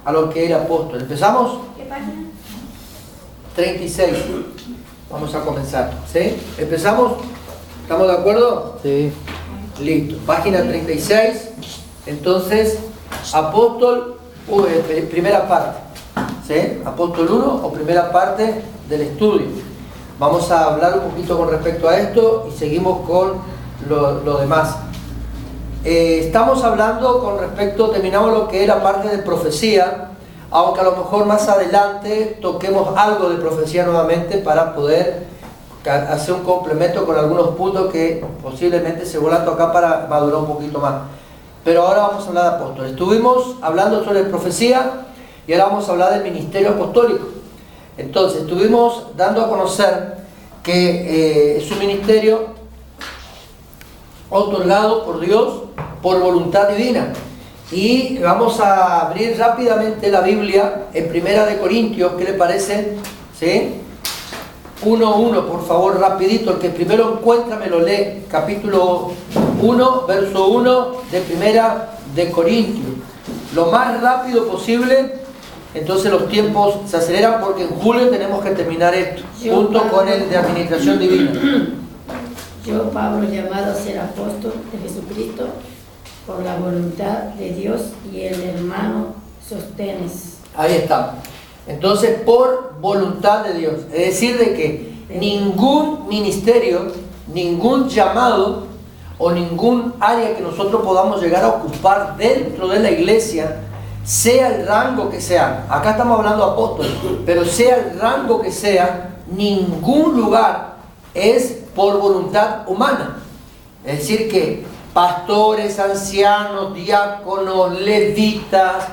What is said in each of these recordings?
a lo que era apóstol. ¿Empezamos? ¿Qué página? 36. Vamos a comenzar. ¿Sí? ¿Empezamos? ¿Estamos de acuerdo? Sí. Listo. Página 36. Entonces, apóstol, primera parte. ¿Sí? Apóstol 1 o primera parte del estudio. Vamos a hablar un poquito con respecto a esto y seguimos con lo demás. Estamos hablando con respecto, terminamos lo que era parte de profecía, aunque a lo mejor más adelante toquemos algo de profecía nuevamente para poder hacer un complemento con algunos puntos que posiblemente se vuelvan a tocar para madurar un poquito más. Pero ahora vamos a hablar de apóstoles. Estuvimos hablando sobre profecía y ahora vamos a hablar del ministerio apostólico. Entonces, estuvimos dando a conocer que es un ministerio otorgado por Dios por voluntad divina. Y vamos a abrir rápidamente la Biblia en Primera de Corintios. ¿Qué le parece? ¿Sí? 1:1, por favor, rapidito. El que primero encuentra me lo lee. Capítulo 1, verso 1 de Primera de Corintios. Lo más rápido posible. Entonces los tiempos se aceleran porque en julio tenemos que terminar esto, junto con el de administración divina. Yo, Pablo, llamado a ser apóstol de Jesucristo por la voluntad de Dios, y el hermano Sóstenes. Ahí está. Entonces, por voluntad de Dios. Es decir, de que ningún ministerio, ningún llamado o ningún área que nosotros podamos llegar a ocupar dentro de la iglesia, sea el rango que sea, acá estamos hablando de apóstoles, pero sea el rango que sea, ningún lugar es por voluntad humana. Es decir que pastores, ancianos, diáconos, levitas,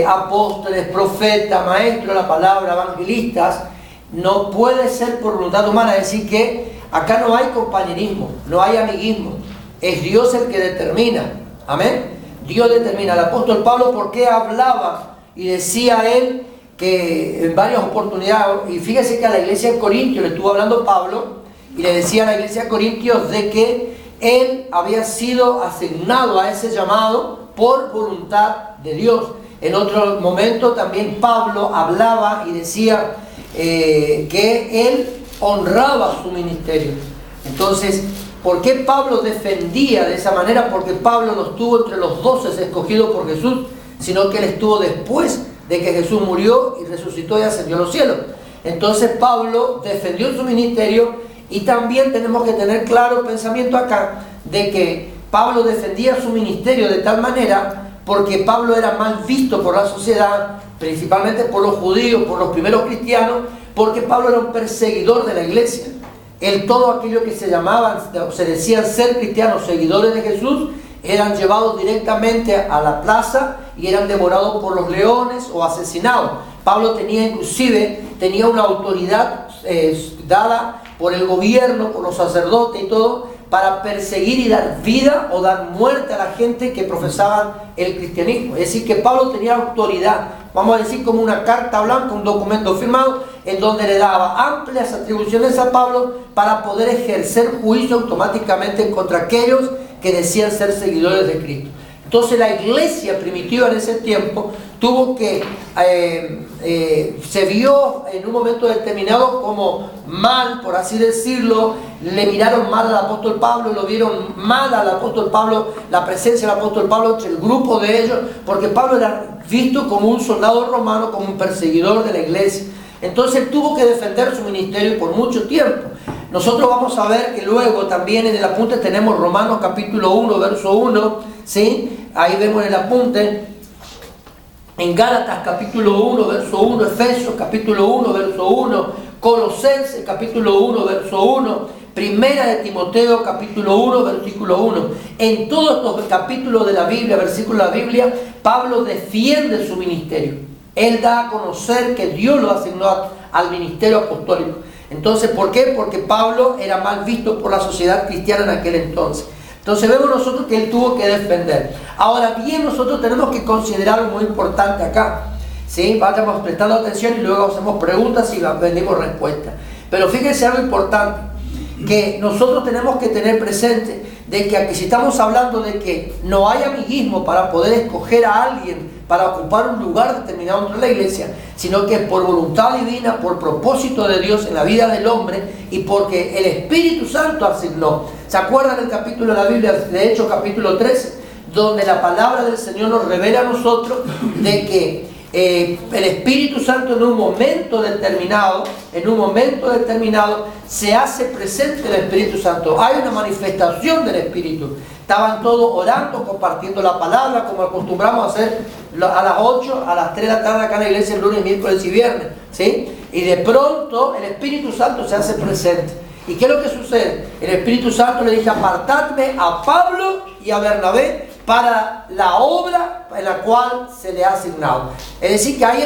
apóstoles, profetas, maestros de la palabra, evangelistas, no puede ser por voluntad humana. Es decir que acá no hay compañerismo, no hay amiguismo, es Dios el que determina. Amén. Dios determina. El apóstol Pablo, ¿por qué hablaba y decía él que en varias oportunidades? Y fíjese que a la iglesia de Corintios le estuvo hablando Pablo y le decía a la iglesia de Corintios de que él había sido asignado a ese llamado por voluntad de Dios. En otro momento también Pablo hablaba y decía que él honraba su ministerio. Entonces, ¿por qué Pablo defendía de esa manera? Porque Pablo no estuvo entre los 12 escogidos por Jesús, sino que él estuvo después de que Jesús murió y resucitó y ascendió a los cielos. Entonces Pablo defendió su ministerio, y también tenemos que tener claro el pensamiento acá de que Pablo defendía su ministerio de tal manera porque Pablo era mal visto por la sociedad, principalmente por los judíos, por los primeros cristianos, porque Pablo era un perseguidor de la iglesia. Todo aquello que se llamaban, se decían ser cristianos, seguidores de Jesús, eran llevados directamente a la plaza y eran devorados por los leones o asesinados. Pablo tenía una autoridad dada por el gobierno, por los sacerdotes y todo, para perseguir y dar vida o dar muerte a la gente que profesaban el cristianismo. Es decir, que Pablo tenía autoridad, vamos a decir como una carta blanca, un documento firmado, en donde le daba amplias atribuciones a Pablo para poder ejercer juicio automáticamente contra aquellos que decían ser seguidores de Cristo. Entonces la iglesia primitiva en ese tiempo tuvo que, se vio en un momento determinado como mal, por así decirlo. Le miraron mal al apóstol Pablo, lo vieron mal al apóstol Pablo, la presencia del apóstol Pablo entre el grupo de ellos, porque Pablo era visto como un soldado romano, como un perseguidor de la iglesia. Entonces él tuvo que defender su ministerio por mucho tiempo. Nosotros vamos a ver que luego también en el apunte tenemos Romanos capítulo 1, verso 1, ¿sí? Ahí vemos en el apunte, en Gálatas capítulo 1, verso 1, Efesios capítulo 1, verso 1, Colosenses capítulo 1, verso 1, Primera de Timoteo capítulo 1, versículo 1. En todos estos capítulos de la Biblia, versículos de la Biblia, Pablo defiende su ministerio. Él da a conocer que Dios lo asignó al ministerio apostólico. Entonces, ¿por qué? Porque Pablo era mal visto por la sociedad cristiana en aquel entonces. Entonces vemos nosotros que él tuvo que defender. Ahora bien, nosotros tenemos que considerar algo muy importante acá, ¿sí? Vayamos prestando atención y luego hacemos preguntas y vendimos respuestas. Pero fíjense algo importante, que nosotros tenemos que tener presente de que aquí si estamos hablando de que no hay amiguismo para poder escoger a alguien para ocupar un lugar determinado dentro de la iglesia, sino que es por voluntad divina, por propósito de Dios en la vida del hombre y porque el Espíritu Santo asignó. ¿Se acuerdan del capítulo de la Biblia, de Hechos capítulo 13, donde la palabra del Señor nos revela a nosotros de que el Espíritu Santo en un momento determinado, se hace presente el Espíritu Santo? Hay una manifestación del Espíritu. Estaban todos orando, compartiendo la palabra, como acostumbramos a hacer a las 8, a las 3 de la tarde acá en la iglesia, el lunes, miércoles y viernes, ¿sí? Y de pronto el Espíritu Santo se hace presente. ¿Y qué es lo que sucede? El Espíritu Santo le dice: apartadme a Pablo y a Bernabé para la obra en la cual se le ha asignado. Es decir, que ahí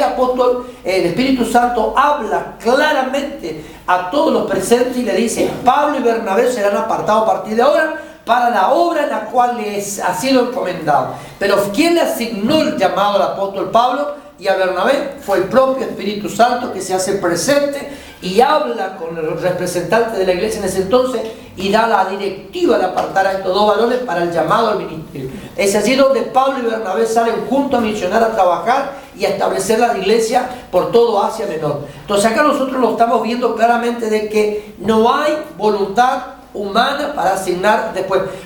el Espíritu Santo habla claramente a todos los presentes y le dice: Pablo y Bernabé serán apartados a partir de ahora para la obra en la cual les ha sido encomendado. Pero ¿quién le asignó el llamado al apóstol Pablo y a Bernabé? Fue el propio Espíritu Santo, que se hace presente y habla con el representante de la iglesia en ese entonces y da la directiva de apartar a estos dos varones para el llamado al ministerio. Es allí donde Pablo y Bernabé salen juntos a misionar, a trabajar y a establecer la iglesia por todo Asia Menor. Entonces acá nosotros lo estamos viendo claramente de que no hay voluntad humana para asignar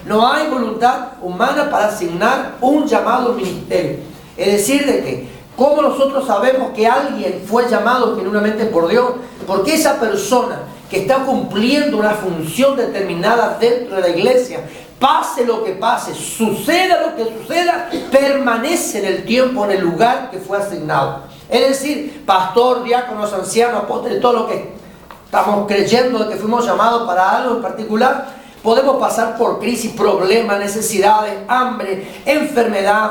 no hay voluntad humana para asignar un llamado al ministerio. Es decir, de que ¿cómo nosotros sabemos que alguien fue llamado genuinamente por Dios? Porque esa persona que está cumpliendo una función determinada dentro de la iglesia, pase lo que pase, suceda lo que suceda, permanece en el tiempo, en el lugar que fue asignado. Es decir, pastor, diáconos, ancianos, apóstoles, todo lo que estamos creyendo de que fuimos llamados para algo en particular. Podemos pasar por crisis, problemas, necesidades, hambre, enfermedad,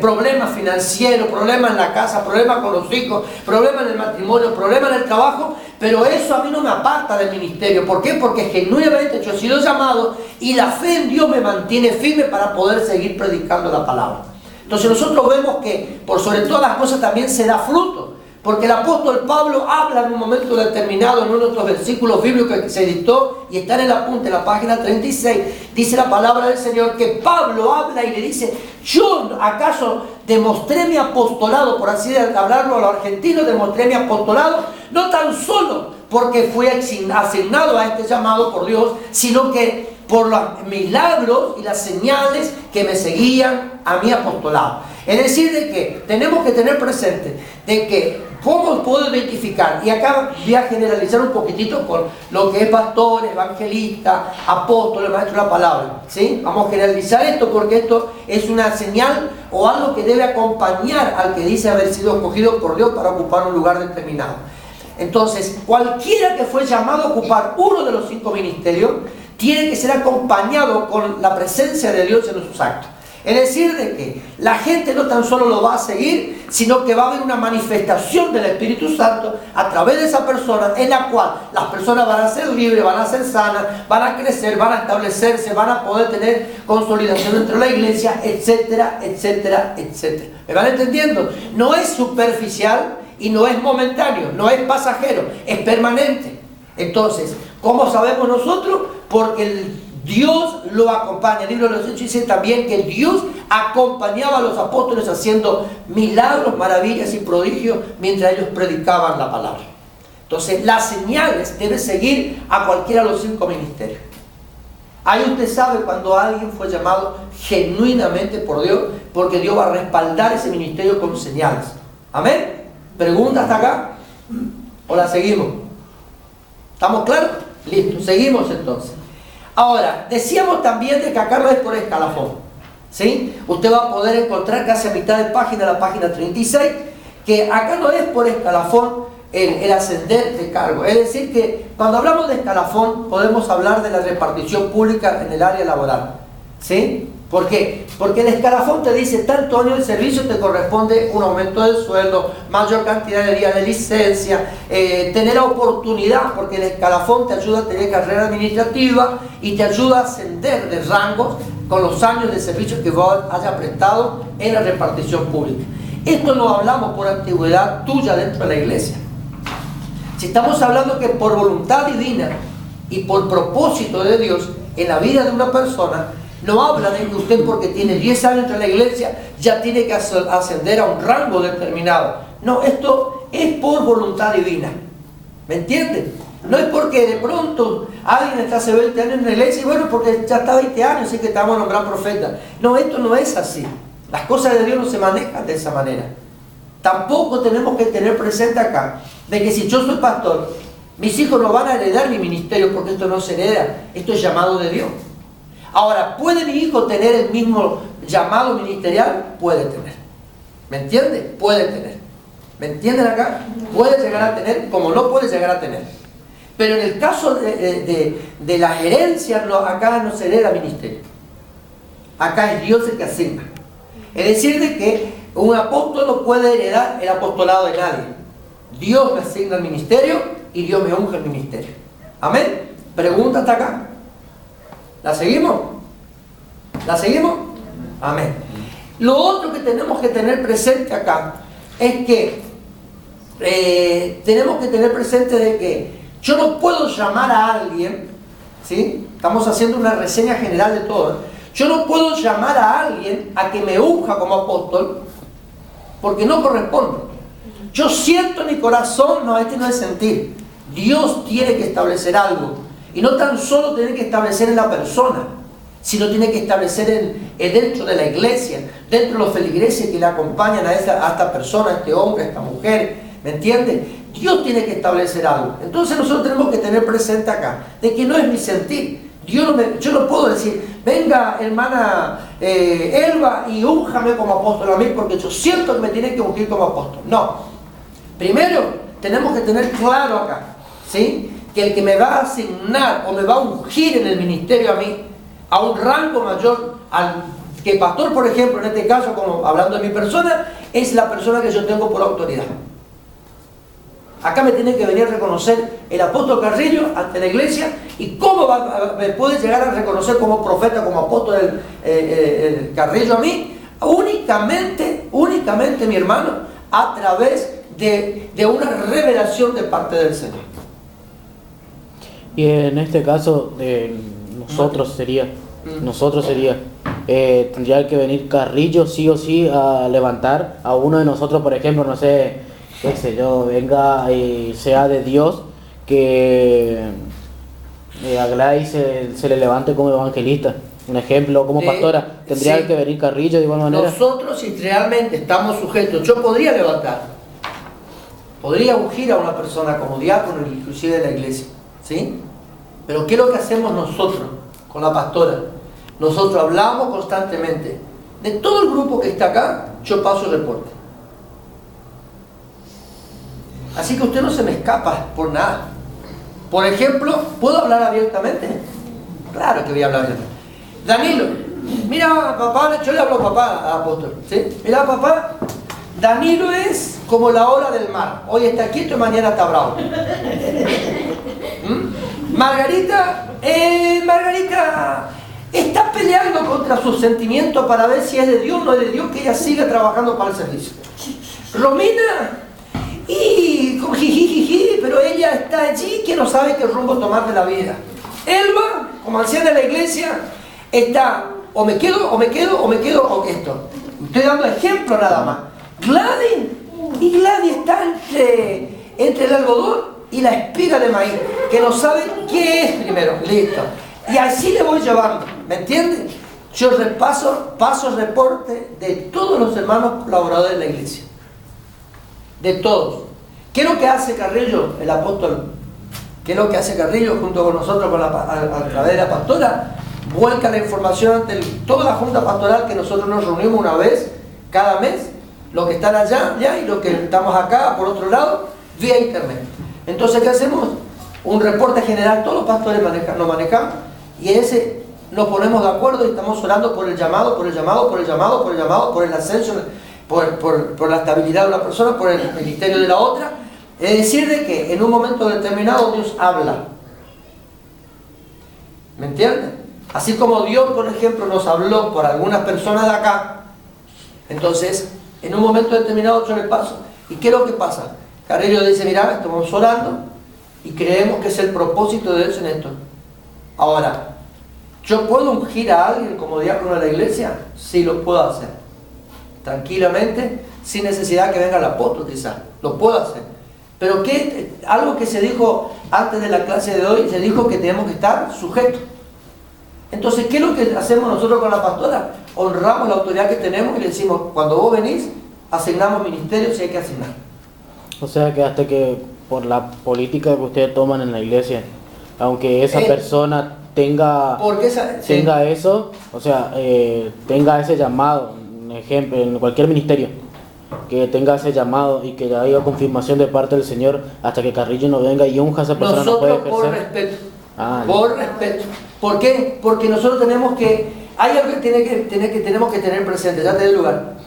problemas financieros, problemas en la casa, problemas con los hijos, problemas en el matrimonio, problemas en el trabajo, pero eso a mí no me aparta del ministerio. ¿Por qué? Porque genuinamente yo he sido llamado y la fe en Dios me mantiene firme para poder seguir predicando la palabra. Entonces nosotros vemos que por sobre todas las cosas también se da fruto. Porque el apóstol Pablo habla en un momento determinado en uno de los versículos bíblicos que se dictó y está en el apunte, en la página 36, dice la palabra del Señor que Pablo habla y le dice: yo acaso demostré mi apostolado, por así hablarlo a los argentinos, demostré mi apostolado, no tan solo porque fui asignado a este llamado por Dios, sino que por los milagros y las señales que me seguían a mi apostolado. Es decir, de que tenemos que tener presente de que ¿cómo puedo identificar? Y acá voy a generalizar un poquitito con lo que es pastores, evangelistas, apóstoles, maestros de la palabra, ¿sí? Vamos a generalizar esto porque esto es una señal o algo que debe acompañar al que dice haber sido escogido por Dios para ocupar un lugar determinado. Entonces, cualquiera que fue llamado a ocupar uno de los 5 ministerios tiene que ser acompañado con la presencia de Dios en sus actos. Es decir, de que la gente no tan solo lo va a seguir, sino que va a haber una manifestación del Espíritu Santo a través de esa persona, en la cual las personas van a ser libres, van a ser sanas, van a crecer, van a establecerse, van a poder tener consolidación dentro de la iglesia, etcétera, etcétera, etcétera. ¿Me van entendiendo? No es superficial y no es momentáneo, no es pasajero, es permanente. Entonces, ¿cómo sabemos nosotros? Porque Dios lo acompaña. El libro de los Hechos dice también que Dios acompañaba a los apóstoles haciendo milagros, maravillas y prodigios mientras ellos predicaban la palabra. Entonces, las señales deben seguir a cualquiera de los 5 ministerios. Ahí usted sabe cuando alguien fue llamado genuinamente por Dios, porque Dios va a respaldar ese ministerio con señales. ¿Amén? ¿Pregunta hasta acá? ¿O la seguimos? ¿Estamos claros? Listo, seguimos entonces. Ahora, decíamos también de que acá no es por escalafón, ¿sí? Usted va a poder encontrar casi a mitad de página, la página 36, que acá no es por escalafón el ascender de cargo. Es decir, que cuando hablamos de escalafón podemos hablar de la repartición pública en el área laboral, ¿sí? ¿Por qué? Porque el escalafón te dice tanto año de servicio te corresponde un aumento del sueldo, mayor cantidad de días de licencia, tener oportunidad, porque el escalafón te ayuda a tener carrera administrativa y te ayuda a ascender de rangos con los años de servicio que vos hayas prestado en la repartición pública. Esto lo hablamos por antigüedad tuya dentro de la iglesia. Si estamos hablando que por voluntad divina y por propósito de Dios en la vida de una persona, No habla de que usted, porque tiene 10 años en la iglesia, ya tiene que ascender a un rango determinado. No, esto es por voluntad divina. ¿Me entiende? No es porque de pronto alguien está hace 20 años en la iglesia y bueno, porque ya está 20 años, así que te vamos a nombrar profeta. No, esto no es así. Las cosas de Dios no se manejan de esa manera. Tampoco tenemos que tener presente acá de que si yo soy pastor, mis hijos no van a heredar mi ministerio, porque esto no se hereda, esto es llamado de Dios. Ahora, ¿puede mi hijo tener el mismo llamado ministerial? Puede tener. ¿Me entiende? Puede tener. ¿Me entienden acá? Puede llegar a tener, como no puede llegar a tener. Pero en el caso de las herencias, no, acá no se hereda ministerio. Acá es Dios el que asigna. Es decir, de que un apóstol no puede heredar el apostolado de nadie. Dios me asigna el ministerio y Dios me unge el ministerio. ¿Amén? ¿Pregunta hasta acá? ¿La seguimos? ¿La seguimos? Amén. Lo otro que tenemos que tener presente acá es que tenemos que tener presente de que yo no puedo llamar a alguien, ¿sí? Estamos haciendo una reseña general de todo. Yo no puedo llamar a alguien a que me unja como apóstol porque no corresponde. Yo siento en mi corazón, no, este no es sentir. Dios tiene que establecer algo. Y no tan solo tiene que establecer en la persona, sino tiene que establecer dentro de la iglesia, dentro de los feligreses que le acompañan a esta persona, a este hombre, a esta mujer. ¿Me entiende? Dios tiene que establecer algo. Entonces nosotros tenemos que tener presente acá, de que no es mi sentir. Yo no puedo decir, venga hermana Elba y únjame como apóstol a mí, porque yo siento que me tiene que ungir como apóstol. No. Primero, tenemos que tener claro acá, ¿sí?, que el que me va a asignar o me va a ungir en el ministerio a mí, a un rango mayor al que pastor, por ejemplo, en este caso, como hablando de mi persona, es la persona que yo tengo por autoridad. Acá me tiene que venir a reconocer el apóstol Carrillo ante la iglesia. ¿Y cómo me puede llegar a reconocer como profeta, como apóstol el Carrillo a mí? Únicamente, mi hermano, a través de una revelación de parte del Señor. Y en este caso, nosotros sería, tendría que venir Carrillo sí o sí a levantar a uno de nosotros, por ejemplo, no sé, qué sé yo, venga y sea de Dios que a Gladys se le levante como evangelista. Un ejemplo, como pastora, tendría que venir Carrillo de igual manera. Nosotros, si realmente estamos sujetos, yo podría levantar, podría ungir a una persona como diácono, inclusive de la iglesia, ¿sí? Pero ¿qué es lo que hacemos nosotros con la pastora? Nosotros hablamos constantemente. De todo el grupo que está acá, yo paso el reporte. Así que usted no se me escapa por nada. Por ejemplo, ¿puedo hablar abiertamente? Claro que voy a hablar abiertamente. Danilo, mira papá, yo le hablo a papá, apóstol, ¿sí? Mira papá, Danilo es como la ola del mar. Hoy está quieto y mañana está bravo. Margarita está peleando contra sus sentimientos para ver si es de Dios o no es de Dios, que ella siga trabajando para el servicio. Romina, y con jijijiji, pero ella está allí que no sabe qué rumbo tomar de la vida. Elba, como anciana de la iglesia, está o me quedo o esto. Estoy dando ejemplo nada más. Gladys está entre el algodón y la espiga de maíz, que no sabe qué es primero. Listo. Y así le voy llevando, ¿me entienden? Yo paso reporte de todos los hermanos colaboradores de la iglesia. De todos. ¿Qué es lo que hace Carrillo, el apóstol? ¿Qué es lo que hace Carrillo junto con nosotros a través de la pastora? Vuelca la información ante toda la junta pastoral, que nosotros nos reunimos una vez cada mes, los que están allá y los que estamos acá por otro lado, vía internet. Entonces, ¿qué hacemos? Un reporte general, todos los pastores nos manejamos, y en ese nos ponemos de acuerdo y estamos orando por el llamado, por el ascenso, por la estabilidad de una persona, por el ministerio de la otra. Es decir, de que en un momento determinado Dios habla. ¿Me entienden? Así como Dios, por ejemplo, nos habló por algunas personas de acá, entonces, en un momento determinado yo le paso. ¿Y qué es lo que pasa? Carrillo dice, mira, estamos orando y creemos que es el propósito de Dios en esto. Ahora, ¿Yo puedo ungir a alguien como diácono de la iglesia? Sí, lo puedo hacer. Tranquilamente, sin necesidad que venga el apóstol quizás. Lo puedo hacer. Pero algo que se dijo antes de la clase de hoy, se dijo que tenemos que estar sujetos. Entonces, ¿qué es lo que hacemos nosotros con la pastora? Honramos la autoridad que tenemos y le decimos, cuando vos venís, asignamos ministerios si hay que asignar. O sea que hasta que por la política que ustedes toman en la iglesia, aunque esa persona tenga eso, o sea, tenga ese llamado, un ejemplo, en cualquier ministerio, que tenga ese llamado y que haya confirmación de parte del Señor, hasta que Carrillo no venga y unja a esa persona, no puede ejercer. Por respeto. Por respeto. ¿Por qué? Porque nosotros tenemos que, hay algo que tenemos que tener presente, ya te doy lugar.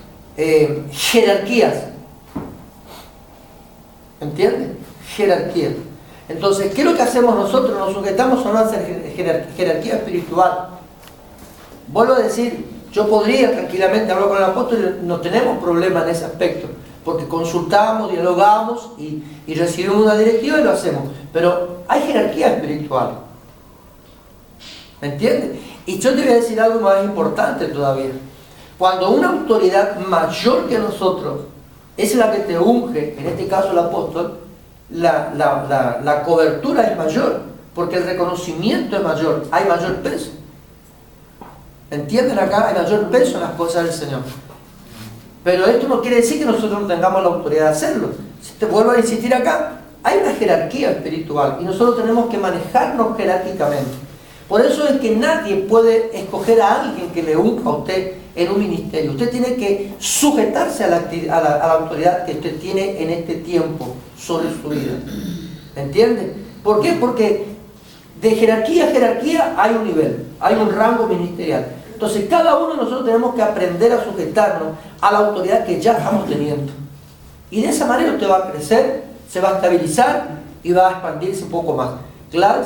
Jerarquías. ¿Entiendes? Jerarquías. Entonces, ¿qué es lo que hacemos nosotros? Nos sujetamos a una jerarquía espiritual. Vuelvo a decir, yo podría tranquilamente hablar con el apóstol y no tenemos problema en ese aspecto, porque consultamos, dialogamos y recibimos una directiva y lo hacemos. Pero hay jerarquía espiritual. ¿Me entiendes? Y yo te voy a decir algo más importante todavía. Cuando una autoridad mayor que nosotros es la que te unge, en este caso el apóstol, la cobertura es mayor, porque el reconocimiento es mayor, hay mayor peso. ¿Entienden acá? Hay mayor peso en las cosas del Señor. Pero esto no quiere decir que nosotros no tengamos la autoridad de hacerlo. Si te vuelvo a insistir acá, hay una jerarquía espiritual y nosotros tenemos que manejarnos jerárquicamente. Por eso es que nadie puede escoger a alguien que le unja a usted en un ministerio. Usted tiene que sujetarse a la autoridad que usted tiene en este tiempo sobre su vida. ¿Entiende? ¿Por qué? Porque de jerarquía a jerarquía hay un nivel, hay un rango ministerial. Entonces cada uno de nosotros tenemos que aprender a sujetarnos a la autoridad que ya estamos teniendo. Y de esa manera usted va a crecer, se va a estabilizar y va a expandirse un poco más. ¿Claro?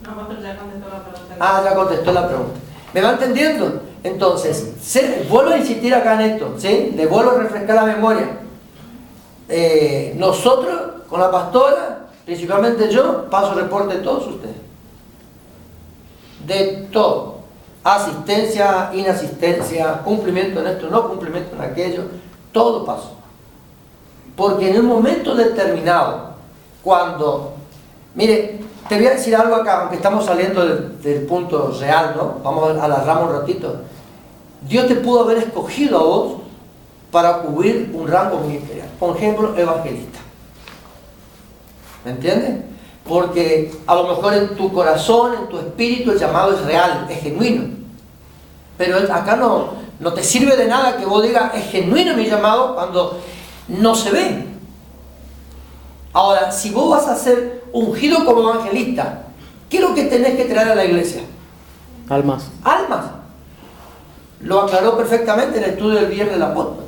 No, ya contestó la pregunta. Ya contestó la pregunta. ¿Me va entendiendo? Entonces, vuelvo a insistir acá en esto, ¿sí? Le vuelvo a refrescar la memoria. Nosotros, con la pastora, principalmente yo, paso reporte de todos ustedes. De todo. Asistencia, inasistencia, cumplimiento en esto, no cumplimiento en aquello, todo paso. Porque en un momento determinado, cuando, mire, te voy a decir algo acá, aunque estamos saliendo del punto real, ¿no? Vamos a la rama un ratito. Dios te pudo haber escogido a vos para cubrir un rango ministerial. Por ejemplo, evangelista. ¿Me entiendes? Porque a lo mejor en tu corazón, en tu espíritu, el llamado es real, es genuino. Pero acá no te sirve de nada que vos digas, es genuino mi llamado, cuando no se ve. Ahora, si vos vas a ser ungido como evangelista, ¿qué es lo que tenés que traer a la iglesia? Almas. Almas. Lo aclaró perfectamente en el estudio del viernes del apóstol.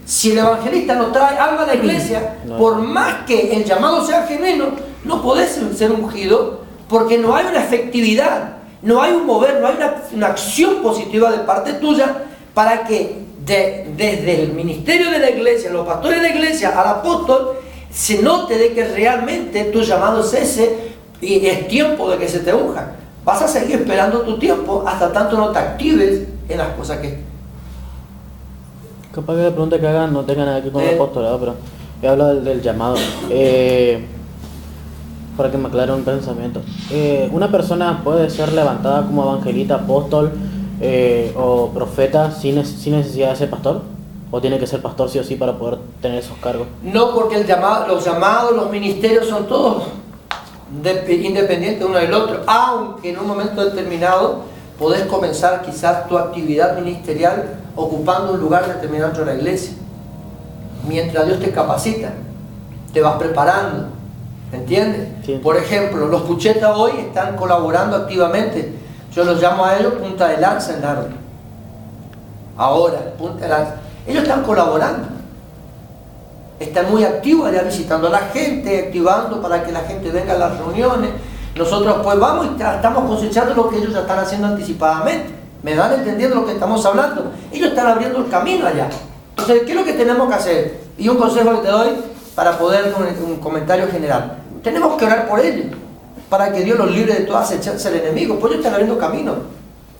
Si el evangelista no trae alma a la iglesia, por más que el llamado sea genuino, no podés ser ungido, porque no hay una efectividad, no hay un mover, no hay una acción positiva de parte tuya para que desde el ministerio de la iglesia, los pastores de la iglesia, al apóstol, se note de que realmente tu llamado es ese y es tiempo de que se te unja. Vas a seguir esperando tu tiempo hasta tanto no te actives en las cosas que... Capaz que la pregunta que hagan no tenga nada que ver con el apostolado, pero he hablado del llamado. Para que me aclare un pensamiento. ¿Una persona puede ser levantada como evangelista, apóstol o profeta sin necesidad de ser pastor? ¿O tiene que ser pastor sí o sí para poder tener esos cargos? No, porque los llamados, los ministerios son todos independientes uno del otro, aunque en un momento determinado podés comenzar quizás tu actividad ministerial ocupando un lugar determinado dentro de la iglesia. Mientras Dios te capacita, te vas preparando, ¿entiendes? Sí. Por ejemplo, los puchetas hoy están colaborando activamente. Yo los llamo a ellos punta de lanza en Nardo. Ahora, punta de lanza. Ellos están colaborando. Están muy activos allá visitando a la gente, activando para que la gente venga a las reuniones. Nosotros pues vamos y estamos cosechando lo que ellos ya están haciendo anticipadamente. ¿Me van entendiendo lo que estamos hablando? Ellos están abriendo el camino allá. Entonces, ¿qué es lo que tenemos que hacer? Y un consejo que te doy para poder un comentario general. Tenemos que orar por ellos, para que Dios los libre de toda acechanza del enemigo. Pues ellos están abriendo camino.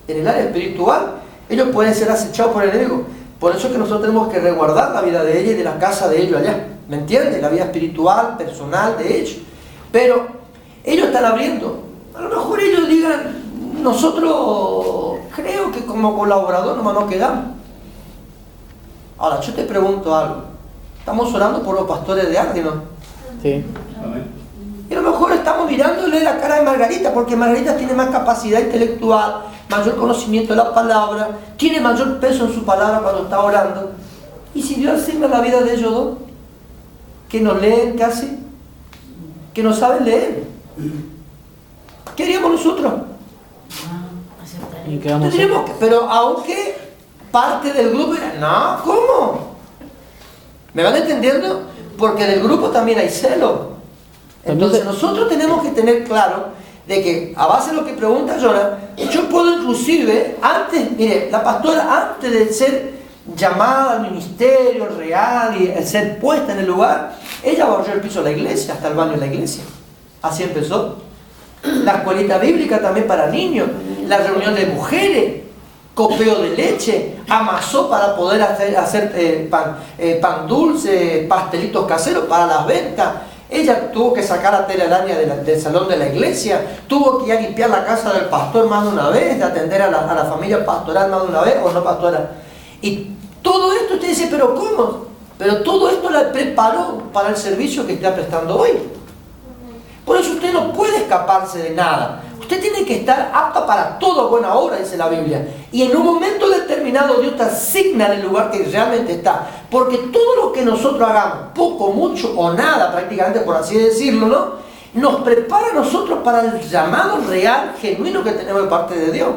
en el área espiritual, ellos pueden ser acechados por el enemigo. Por eso es que nosotros tenemos que resguardar la vida de ella y de la casa de ellos allá. ¿Me entiendes? La vida espiritual, personal de ellos. Pero ellos están abriendo. A lo mejor ellos digan, nosotros creo que como colaborador nomás nos quedamos. Ahora, yo te pregunto algo. Estamos orando por los pastores de Ardino. Sí. Y a lo mejor estamos mirándole la cara de Margarita, porque Margarita tiene más capacidad intelectual, mayor conocimiento de la palabra, tiene mayor peso en su palabra cuando está orando. Y si Dios asigna la vida de ellos dos, que no leen casi, que no saben leer, ¿qué haríamos nosotros? ¿Y qué vamos a hacer? Tendríamos que, pero aunque parte del grupo era, no, ¿cómo? ¿Me van entendiendo? Porque del grupo también hay celo. Entonces nosotros tenemos que tener claro de que a base de lo que pregunta Jonah, yo puedo inclusive, antes, mire, la pastora antes de ser llamada al ministerio real y el ser puesta en el lugar, ella barrió el piso de la iglesia, hasta el baño de la iglesia. Así empezó. La escuelita bíblica también para niños, la reunión de mujeres, copeo de leche, amasó para poder hacer pan dulce, pastelitos caseros para las ventas. Ella tuvo que sacar la telaraña del salón de la iglesia, tuvo que ir a limpiar la casa del pastor más de una vez, de atender a la familia pastoral más de una vez, o no pastoral. Y todo esto usted dice, pero ¿cómo? Pero todo esto la preparó para el servicio que está prestando hoy. Por eso usted no puede escaparse de nada. Usted tiene que estar apta para toda buena obra, dice la Biblia. Y en un momento determinado Dios te asigna en el lugar que realmente está. Porque todo lo que nosotros hagamos, poco, mucho o nada, prácticamente por así decirlo, ¿no?, nos prepara a nosotros para el llamado real, genuino que tenemos de parte de Dios.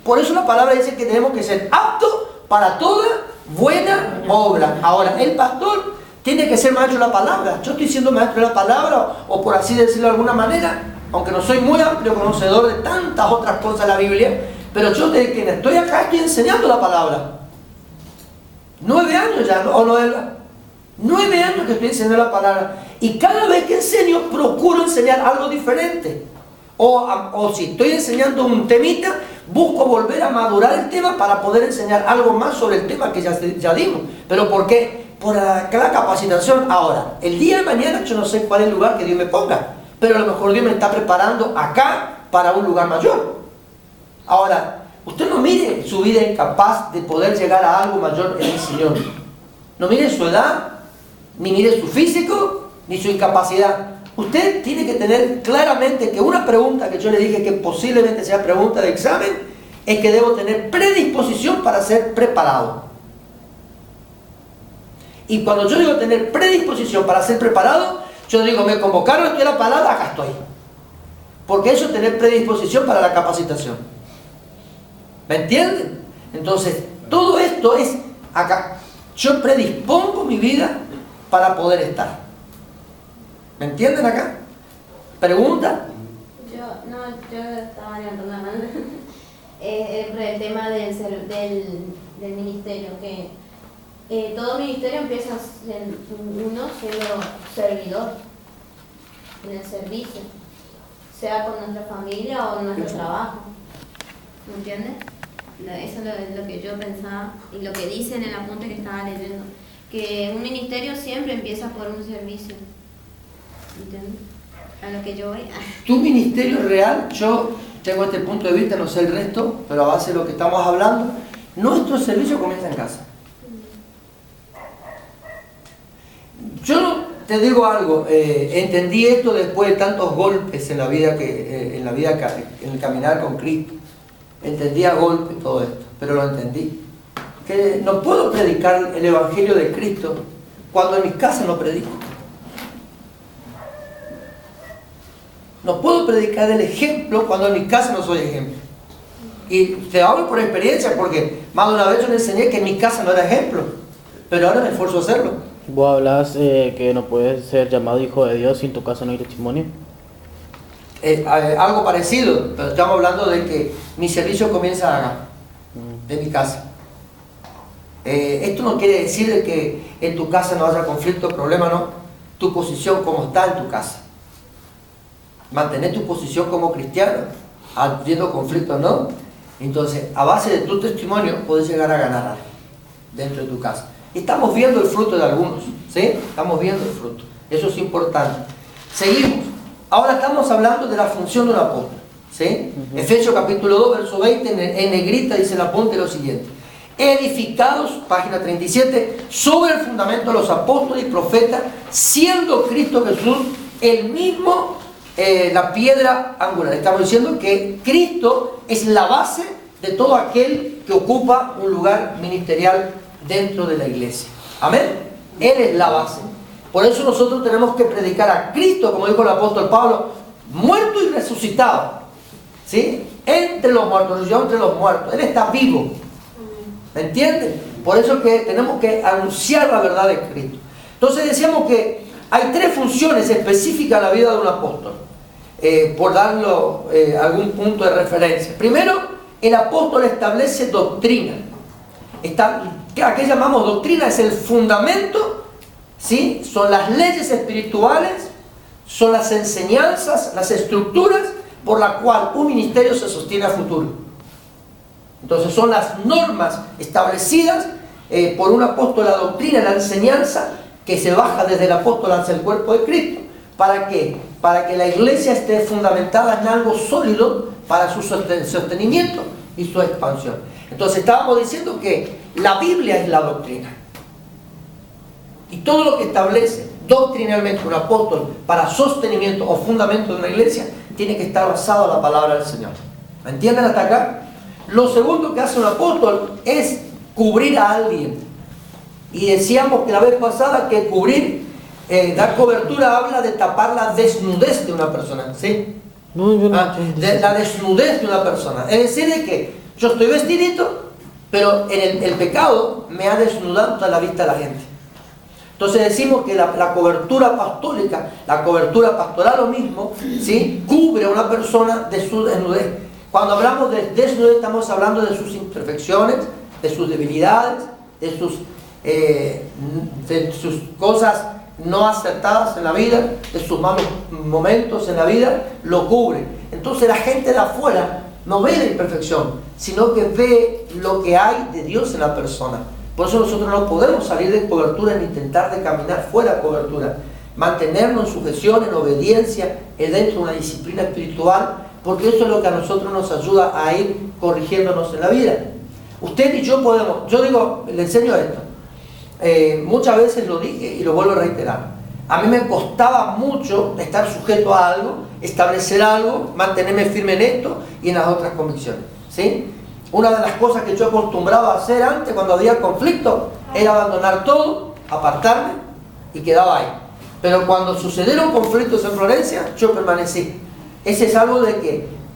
Por eso la palabra dice que tenemos que ser aptos para toda buena obra. Ahora, el pastor tiene que ser maestro de la palabra. Yo estoy siendo maestro de la palabra, o por así decirlo de alguna manera, aunque no soy muy amplio conocedor de tantas otras cosas de la Biblia, pero yo desde que estoy acá estoy enseñando la palabra. 9 años ya, o 9 años que estoy enseñando la palabra. Y cada vez que enseño, procuro enseñar algo diferente. O si estoy enseñando un temita, busco volver a madurar el tema para poder enseñar algo más sobre el tema que ya dimos. ¿Pero por qué? Por la capacitación. Ahora, el día de mañana yo no sé cuál es el lugar que Dios me ponga, pero a lo mejor Dios me está preparando acá para un lugar mayor. Ahora, usted no mire su vida incapaz de poder llegar a algo mayor en el Señor. No mire su edad, ni mire su físico, ni su incapacidad. Usted tiene que tener claramente que una pregunta que yo le dije que posiblemente sea pregunta de examen, es que debo tener predisposición para ser preparado. Y cuando yo digo tener predisposición para ser preparado, yo digo, me convocaron, estoy a la palabra, acá estoy. Porque eso es tener predisposición para la capacitación. ¿Me entienden? Entonces, todo esto es acá. Yo predispongo mi vida para poder estar. ¿Me entienden acá? ¿Pregunta? Yo estaba levantando la mano. Por el tema del ministerio, que todo ministerio empieza uno siendo servidor en el servicio, sea con nuestra familia o en nuestro trabajo. ¿Me entiendes? Eso es lo que yo pensaba y lo que dice en el apunte que estaba leyendo, que un ministerio siempre empieza por un servicio. ¿Entiendes? A lo que yo voy. Tu ministerio real, yo tengo este punto de vista, no sé el resto, pero a base de lo que estamos hablando, nuestro servicio comienza en casa. Yo te digo algo, entendí esto después de tantos golpes en la vida en el caminar con Cristo. Entendí a golpe todo esto, pero lo entendí. Que no puedo predicar el Evangelio de Cristo cuando en mi casa no predico. No puedo predicar el ejemplo cuando en mi casa no soy ejemplo. Y te hablo por experiencia, porque más de una vez yo le enseñé que en mi casa no era ejemplo, pero ahora me esfuerzo a hacerlo. Vos hablas que no puedes ser llamado hijo de Dios si en tu casa no hay testimonio. Algo parecido, pero estamos hablando de que mi servicio comienza acá, de mi casa. Esto no quiere decir de que en tu casa no haya conflicto, problema, no. Tu posición como está en tu casa. Mantener tu posición como cristiano. habiendo conflictos, ¿no? Entonces, a base de tu testimonio, puedes llegar a ganar algo dentro de tu casa. Y estamos viendo el fruto de algunos, ¿sí? Estamos viendo el fruto. Eso es importante. Seguimos. Ahora estamos hablando de la función de un apóstol, ¿sí? Efesios capítulo 2, verso 20, en negrita dice el apunte lo siguiente. Edificados, página 37, sobre el fundamento de los apóstoles y profetas, siendo Cristo Jesús el mismo, la piedra angular. Estamos diciendo que Cristo es la base de todo aquel que ocupa un lugar ministerial dentro de la iglesia. Amén. Él es la base. Por eso nosotros tenemos que predicar a Cristo, como dijo el apóstol Pablo, muerto y resucitado, ¿sí? Entre los muertos, yo entre los muertos. Él está vivo. ¿Me entienden? Por eso que tenemos que anunciar la verdad de Cristo. Entonces decíamos que hay tres funciones específicas en la vida de un apóstol, por darlo algún punto de referencia. Primero, el apóstol establece doctrina. ¿A qué llamamos doctrina? Es el fundamento, ¿sí? Son las leyes espirituales, son las enseñanzas, las estructuras por las cuales un ministerio se sostiene a futuro. Entonces son las normas establecidas por un apóstol, la doctrina, la enseñanza que se baja desde el apóstol hacia el cuerpo de Cristo. ¿Para qué? Para que la iglesia esté fundamentada en algo sólido para su sostenimiento y su expansión. Entonces estábamos diciendo que la Biblia es la doctrina. Y todo lo que establece doctrinalmente un apóstol para sostenimiento o fundamento de una iglesia tiene que estar basado en la palabra del Señor. ¿Me entienden hasta acá? Lo segundo que hace un apóstol es cubrir a alguien. Y decíamos que la vez pasada que cubrir, dar cobertura, habla de tapar la desnudez de una persona, ¿sí? No, yo no de la desnudez de una persona. Es decir, de que yo estoy vestidito, pero el pecado me ha desnudado a la vista de la gente. Entonces decimos que la cobertura apostólica, la cobertura pastoral lo mismo, ¿sí? Cubre a una persona de su desnudez. Cuando hablamos de desnudez estamos hablando de sus imperfecciones, de sus debilidades, de sus cosas no acertadas en la vida, de sus malos momentos en la vida, lo cubre. Entonces la gente de afuera no ve la imperfección, sino que ve lo que hay de Dios en la persona. Por eso nosotros no podemos salir de cobertura ni intentar de caminar fuera de cobertura. Mantenernos en sujeción, en obediencia, dentro de una disciplina espiritual, porque eso es lo que a nosotros nos ayuda a ir corrigiéndonos en la vida. Usted y yo podemos, yo digo, le enseño esto, muchas veces lo dije y lo vuelvo a reiterar. A mí me costaba mucho estar sujeto a algo, establecer algo, mantenerme firme en esto y en las otras convicciones, ¿sí? Una de las cosas que yo acostumbraba a hacer antes, cuando había conflicto, era abandonar todo, apartarme y quedaba ahí. Pero cuando sucedieron conflictos en Florencia, yo permanecí. Ese es algo de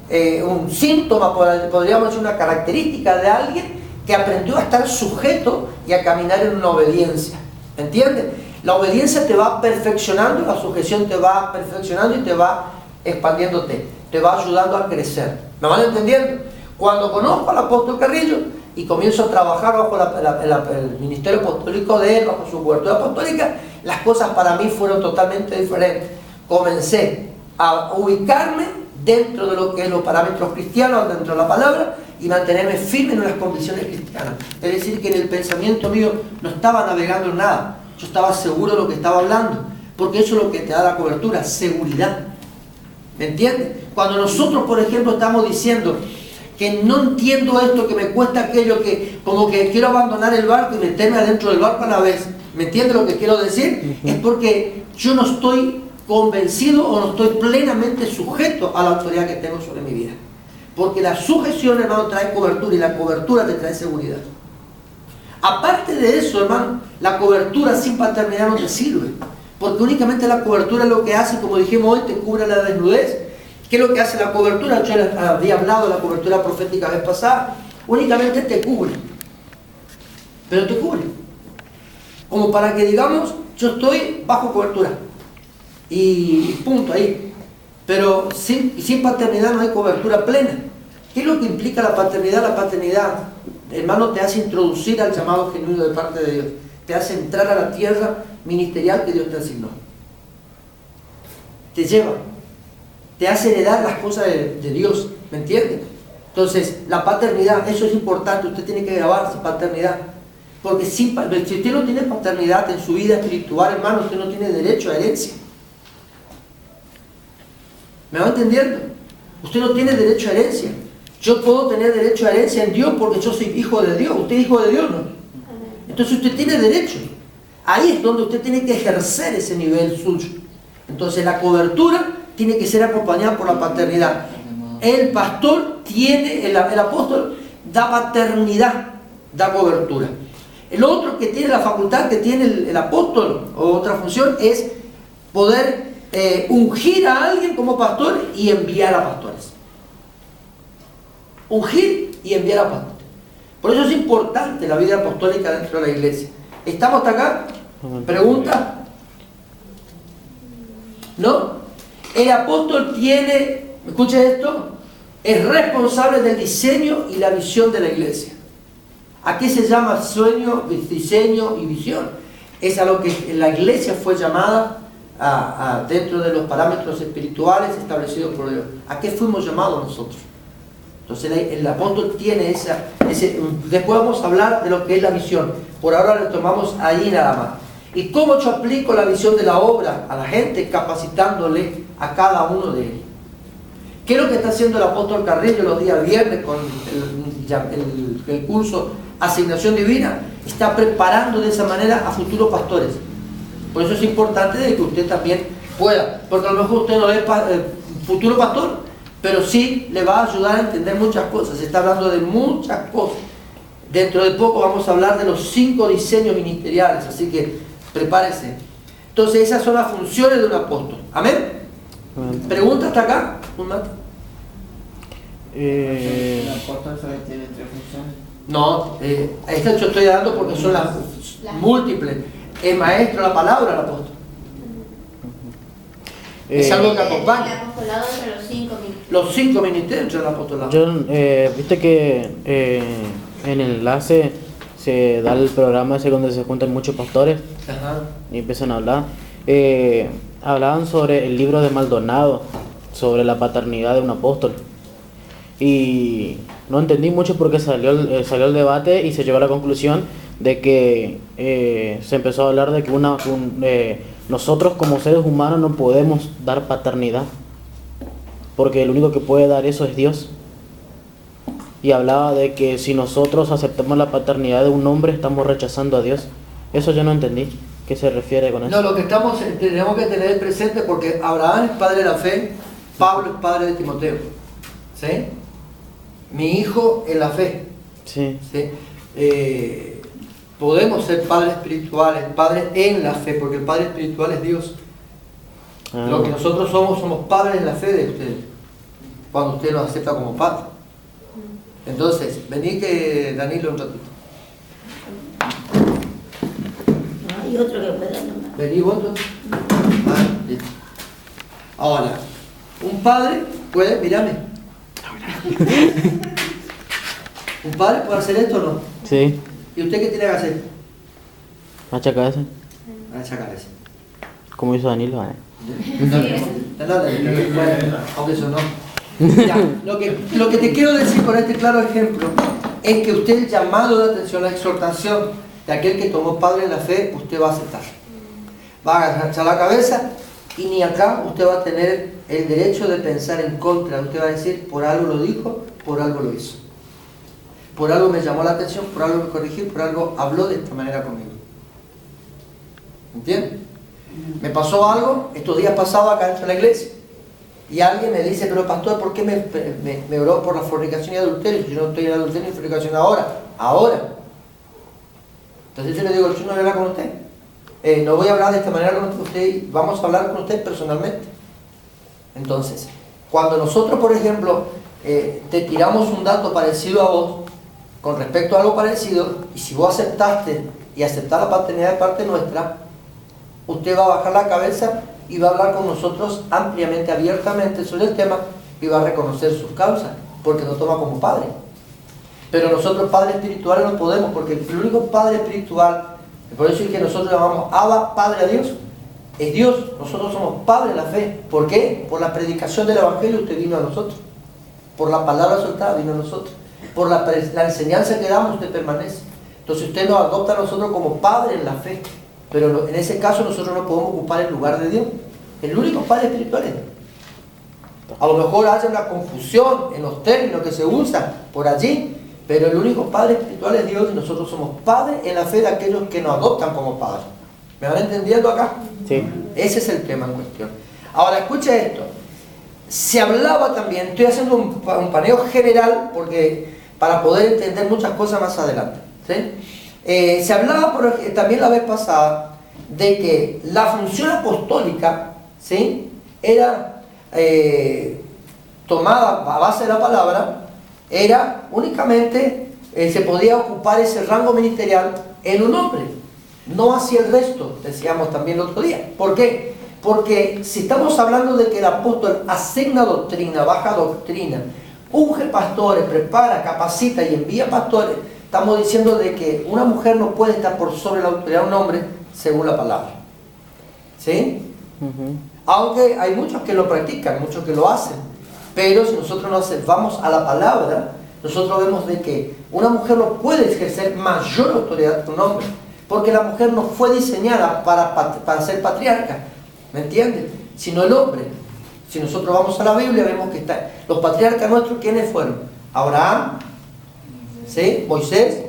que, un síntoma, podríamos decir una característica de alguien que aprendió a estar sujeto y a caminar en una obediencia. ¿Entiendes? La obediencia te va perfeccionando, la sujeción te va perfeccionando y te va expandiéndote, te va ayudando a crecer. ¿Me van entendiendo? Cuando conozco al apóstol Carrillo y comienzo a trabajar bajo el ministerio apostólico de él, bajo su cobertura apostólica, las cosas para mí fueron totalmente diferentes. Comencé a ubicarme dentro de lo que es los parámetros cristianos, dentro de la palabra, y mantenerme firme en las convicciones cristianas. Es decir, que en el pensamiento mío no estaba navegando en nada, yo estaba seguro de lo que estaba hablando, porque eso es lo que te da la cobertura, seguridad. ¿Me entiendes? Cuando nosotros, por ejemplo, estamos diciendo que no entiendo esto, que me cuesta aquello, que como que quiero abandonar el barco y meterme adentro del barco a la vez, ¿me entiendes lo que quiero decir? Es porque yo no estoy convencido o no estoy plenamente sujeto a la autoridad que tengo sobre mi vida. Porque la sujeción, hermano, trae cobertura y la cobertura te trae seguridad. Aparte de eso, hermano, la cobertura sin paternidad no te sirve. Porque únicamente la cobertura es lo que hace, como dijimos hoy, te cubre la desnudez. ¿Qué es lo que hace la cobertura? Yo les había hablado de la cobertura profética la vez pasada. Únicamente te cubre. Pero te cubre. Como para que digamos, yo estoy bajo cobertura. Y punto, ahí. Pero sin paternidad no hay cobertura plena. ¿Qué es lo que implica la paternidad? La paternidad, hermano, te hace introducir al llamado genuino de parte de Dios. Te hace entrar a la tierra ministerial que Dios te asignó. Te lleva. Te hace heredar las cosas de Dios. ¿me entiende? Entonces, la paternidad, eso es importante, usted tiene que grabarse paternidad. Porque si usted no tiene paternidad en su vida espiritual, hermano, usted no tiene derecho a herencia. ¿Me va entendiendo? Usted no tiene derecho a herencia. Yo puedo tener derecho a herencia en Dios porque yo soy hijo de Dios. ¿Usted es hijo de Dios, no? Entonces usted tiene derecho. Ahí es donde usted tiene que ejercer ese nivel suyo. Entonces la cobertura tiene que ser acompañada por la paternidad. El pastor tiene, el apóstol da paternidad, da cobertura. El otro que tiene la facultad que tiene el apóstol, o otra función, es poder ungir a alguien como pastor y enviar a pastores. Ungir y enviar a pastores. Por eso es importante la vida apostólica dentro de la iglesia. ¿Estamos hasta acá? ¿Pregunta? ¿No? El apóstol tiene, escuche esto, es responsable del diseño y la visión de la iglesia. ¿A qué se llama sueño, diseño y visión? Es a lo que la iglesia fue llamada dentro de los parámetros espirituales establecidos por Dios. ¿A qué fuimos llamados nosotros? Entonces el apóstol tiene después vamos a hablar de lo que es la visión. Por ahora lo tomamos ahí nada más. ¿Y cómo yo aplico la visión de la obra a la gente? Capacitándole a cada uno de ellos. ¿Qué es lo que está haciendo el apóstol Carrillo los días viernes con el curso Asignación Divina? Está preparando de esa manera a futuros pastores. Por eso es importante de que usted también pueda, porque a lo mejor usted no es futuro pastor, pero sí le va a ayudar a entender muchas cosas. Se está hablando de muchas cosas. Dentro de poco vamos a hablar de los 5 diseños ministeriales, así que prepárese. Entonces esas son las funciones de un apóstol. ¿Amén? ¿Pregunta hasta acá? ¿Un mate? ¿El apóstol solo tiene 3 funciones? No, esta yo estoy dando porque son las múltiples. El maestro, la palabra, el apóstol. Es algo que acompaña. El apostolado entre los 5 ministerios. Los 5 ministerios del apostolado. Viste que en el enlace se da el programa ese donde se juntan muchos pastores. Ajá. Y empiezan a hablar. Hablaban sobre el libro de Maldonado, sobre la paternidad de un apóstol. Y no entendí mucho porque salió el debate y se llegó a la conclusión de que se empezó a hablar de que nosotros como seres humanos no podemos dar paternidad, porque el único que puede dar eso es Dios. Y hablaba de que si nosotros aceptamos la paternidad de un hombre, estamos rechazando a Dios. Eso yo no entendí. ¿Qué se refiere con eso? No, lo que tenemos que tener presente, porque Abraham es padre de la fe, Pablo es padre de Timoteo. ¿Sí? Mi hijo en la fe. Sí. ¿Sí? Podemos ser padres espirituales, padres en la fe, porque el padre espiritual es Dios. Lo que nosotros somos padres en la fe de ustedes, cuando usted nos acepta como padre. Entonces, vení que Danilo un ratito. Hay otro que pueda nomás. Vení vos. Listo. Ahora, un padre puede, mírame. ¿Un padre puede hacer esto o no? Sí. ¿Y usted qué tiene que hacer? Achacarse, Achacarse. como hizo Danilo. Aunque eso no. Mira, lo que te quiero decir con este claro ejemplo es que usted, el llamado de atención, la exhortación de aquel que tomó padre en la fe, usted va a aceptar. Va a agachar la cabeza y ni acá usted va a tener el derecho de pensar en contra. Usted va a decir, por algo lo dijo, por algo lo hizo. Por algo me llamó la atención, por algo me corrigió, por algo habló de esta manera conmigo. ¿Entiendes? Me pasó algo estos días pasados acá dentro de la iglesia. Y alguien me dice, pero pastor, ¿por qué me oró por la fornicación y adulterio? Yo no estoy en adulterio y fornicación ahora. Entonces yo le digo, yo no voy a hablar con usted. No voy a hablar de esta manera con usted, vamos a hablar con usted personalmente. Entonces, cuando nosotros, por ejemplo, te tiramos un dato parecido a vos, con respecto a algo parecido, y si vos aceptaste y aceptás la paternidad de parte nuestra, usted va a bajar la cabeza y va a hablar con nosotros ampliamente, abiertamente sobre el tema y va a reconocer sus causas, porque nos toma como padre. Pero nosotros padres espirituales no podemos, porque el único padre espiritual, por eso es que nosotros llamamos Abba, Padre a Dios, es Dios. Nosotros somos padres de la fe. ¿Por qué? Por la predicación del Evangelio usted vino a nosotros. Por la palabra soltada vino a nosotros. Por la enseñanza que damos, usted permanece. Entonces usted nos adopta a nosotros como padre en la fe. Pero en ese caso nosotros no podemos ocupar el lugar de Dios. El único padre espiritual es Dios. A lo mejor haya una confusión en los términos que se usan por allí, pero el único padre espiritual es Dios y nosotros somos padres en la fe de aquellos que nos adoptan como padres. ¿Me van entendiendo acá? Sí. Ese es el tema en cuestión. Ahora escucha esto. Se hablaba también, estoy haciendo un paneo general porque para poder entender muchas cosas más adelante, ¿sí? Se hablaba también la vez pasada de que la función apostólica, ¿sí?, era tomada a base de la palabra, era únicamente, se podía ocupar ese rango ministerial en un hombre, no hacia el resto, decíamos también el otro día. ¿Por qué? Porque si estamos hablando de que el apóstol asigna doctrina, baja doctrina, unge pastores, prepara, capacita y envía pastores, estamos diciendo de que una mujer no puede estar por sobre la autoridad de un hombre según la palabra. ¿Sí? Aunque hay muchos que lo practican, muchos que lo hacen, pero si nosotros nos vamos a la palabra, nosotros vemos de que una mujer no puede ejercer mayor autoridad que un hombre, porque la mujer no fue diseñada para ser patriarca, ¿me entiendes? Sino el hombre. Si nosotros vamos a la Biblia, vemos que los patriarcas nuestros, ¿quiénes fueron? Abraham, ¿sí? Moisés.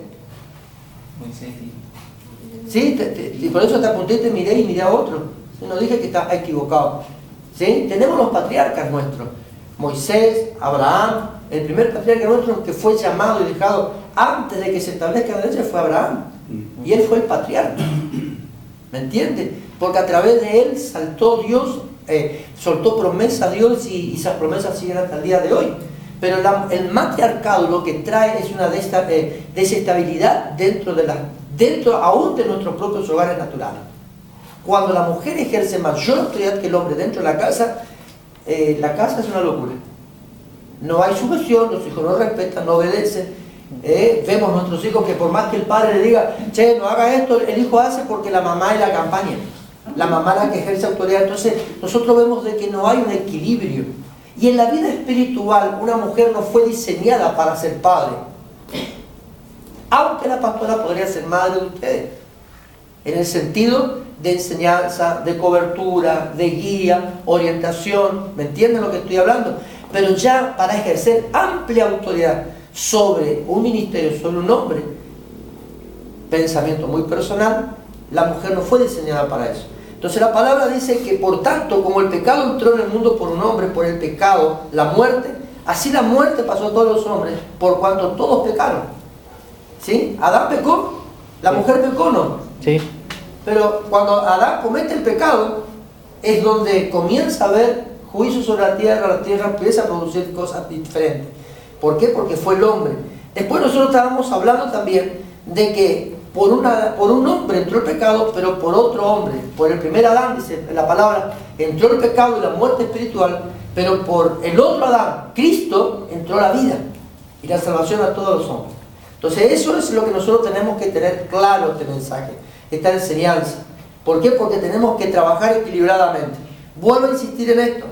Sí, y por eso te apunté y te miré a otro. No dije que está equivocado. ¿Sí? Tenemos los patriarcas nuestros. Moisés, Abraham. El primer patriarca nuestro que fue llamado y dejado antes de que se establezca la iglesia fue Abraham. Y él fue el patriarca. ¿Me entiendes? Porque a través de él saltó Dios, soltó promesa a Dios y esas promesas siguen hasta el día de hoy. Pero el matriarcado lo que trae es una desestabilidad dentro aún de nuestros propios hogares naturales. Cuando la mujer ejerce mayor autoridad que el hombre dentro de la casa es una locura. No hay sujeción, los hijos no respetan, no obedecen. Vemos nuestros hijos que por más que el padre le diga, che, no haga esto, el hijo hace porque la mamá es la campaña. La mamá es la que ejerce autoridad. Entonces nosotros vemos de que no hay un equilibrio. Y en la vida espiritual una mujer no fue diseñada para ser padre. Aunque la pastora podría ser madre de ustedes. En el sentido de enseñanza, de cobertura, de guía, orientación. ¿Me entienden lo que estoy hablando? Pero ya para ejercer amplia autoridad sobre un ministerio, sobre un hombre, pensamiento muy personal, la mujer no fue diseñada para eso. Entonces la palabra dice que por tanto, como el pecado entró en el mundo por un hombre, por el pecado, la muerte, así la muerte pasó a todos los hombres, por cuanto todos pecaron. ¿Sí? Adán pecó, la mujer pecó, ¿no? Sí. Pero cuando Adán comete el pecado, es donde comienza a haber juicio sobre la tierra empieza a producir cosas diferentes. ¿Por qué? Porque fue el hombre. Después nosotros estábamos hablando también de que por un hombre entró el pecado, pero por otro hombre, por el primer Adán, dice la palabra, entró el pecado y la muerte espiritual, pero por el otro Adán, Cristo, entró la vida y la salvación a todos los hombres. Entonces eso es lo que nosotros tenemos que tener claro, este mensaje, esta enseñanza. ¿Por qué? Porque tenemos que trabajar equilibradamente. Vuelvo a insistir en esto.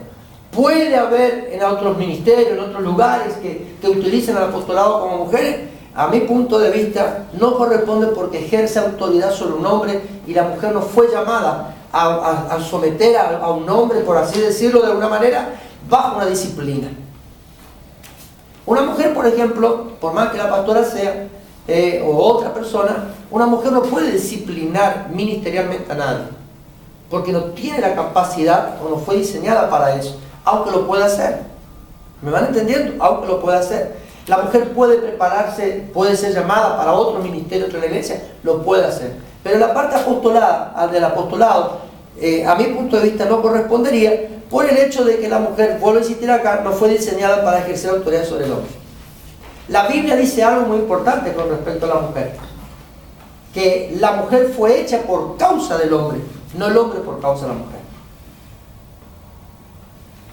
Puede haber en otros ministerios, en otros lugares que utilicen al apostolado como mujeres. A mi punto de vista no corresponde porque ejerce autoridad sobre un hombre y la mujer no fue llamada a someter a un hombre, por así decirlo de alguna manera, bajo una disciplina. Una mujer, por ejemplo, por más que la pastora sea, o otra persona, una mujer no puede disciplinar ministerialmente a nadie, porque no tiene la capacidad o no fue diseñada para eso, aunque lo pueda hacer. ¿Me van entendiendo? Aunque lo pueda hacer. La mujer puede prepararse, puede ser llamada para otro ministerio, otra iglesia, lo puede hacer. Pero la parte apostolada, del apostolado, a mi punto de vista no correspondería por el hecho de que la mujer, vuelvo a insistir acá, no fue diseñada para ejercer autoridad sobre el hombre. La Biblia dice algo muy importante con respecto a la mujer, que la mujer fue hecha por causa del hombre, no el hombre por causa de la mujer.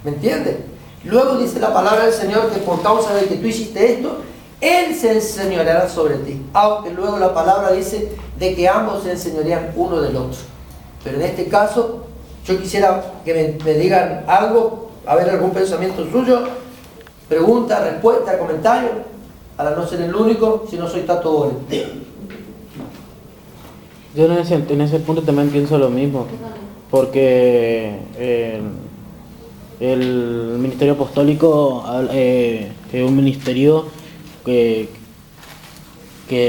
¿Me entiendes? Luego dice la palabra del Señor que por causa de que tú hiciste esto, Él se enseñoreará sobre ti. Aunque luego la palabra dice de que ambos se enseñorean uno del otro. Pero en este caso, yo quisiera que me digan algo, a ver algún pensamiento suyo, Pregunta, respuesta, comentario, para no ser el único, si no soy Tato Bore. Yo en ese punto también pienso lo mismo, porque el ministerio apostólico es un ministerio que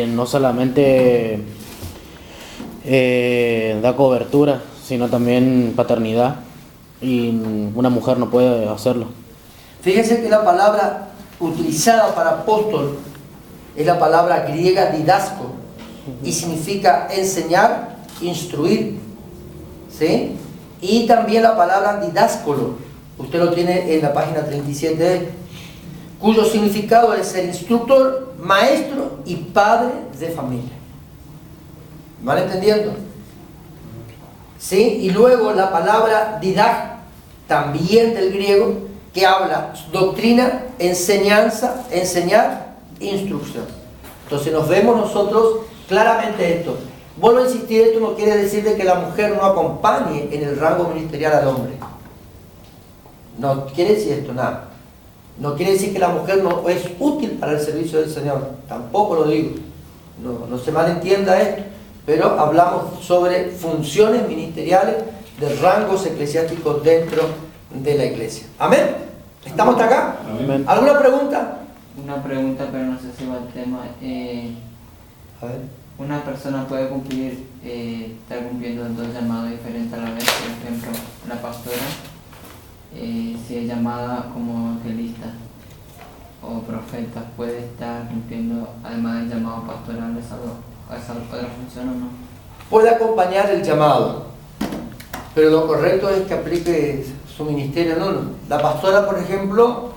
no solamente da cobertura, sino también paternidad, y una mujer no puede hacerlo. Fíjense que la palabra utilizada para apóstol es la palabra griega didasco, y significa enseñar, instruir, ¿sí? Y también la palabra didáscolo, usted lo tiene en la página 37, cuyo significado es ser instructor, maestro y padre de familia. ¿Van entendiendo? ¿Sí? Y luego la palabra didag, también del griego, que habla doctrina, enseñanza, enseñar, instrucción. Entonces nos vemos nosotros claramente esto. Vuelvo a insistir, esto no quiere decir de que la mujer no acompañe en el rango ministerial al hombre. No quiere decir esto nada. No quiere decir que la mujer no es útil para el servicio del Señor. Tampoco lo digo. No se malentienda esto. Pero hablamos sobre funciones ministeriales de rangos eclesiásticos dentro de la iglesia. ¿Amén? ¿Estamos hasta acá? Amén. ¿Alguna pregunta? Una pregunta, pero no sé si va al tema. A ver. Una persona puede cumplir, estar cumpliendo dos llamados diferentes a la vez. Por ejemplo, la pastora, si es llamada como evangelista o profeta, puede estar cumpliendo, además del llamado pastoral, esa otra función o no. Puede acompañar el llamado, pero lo correcto es que aplique su ministerio en uno. La pastora, por ejemplo,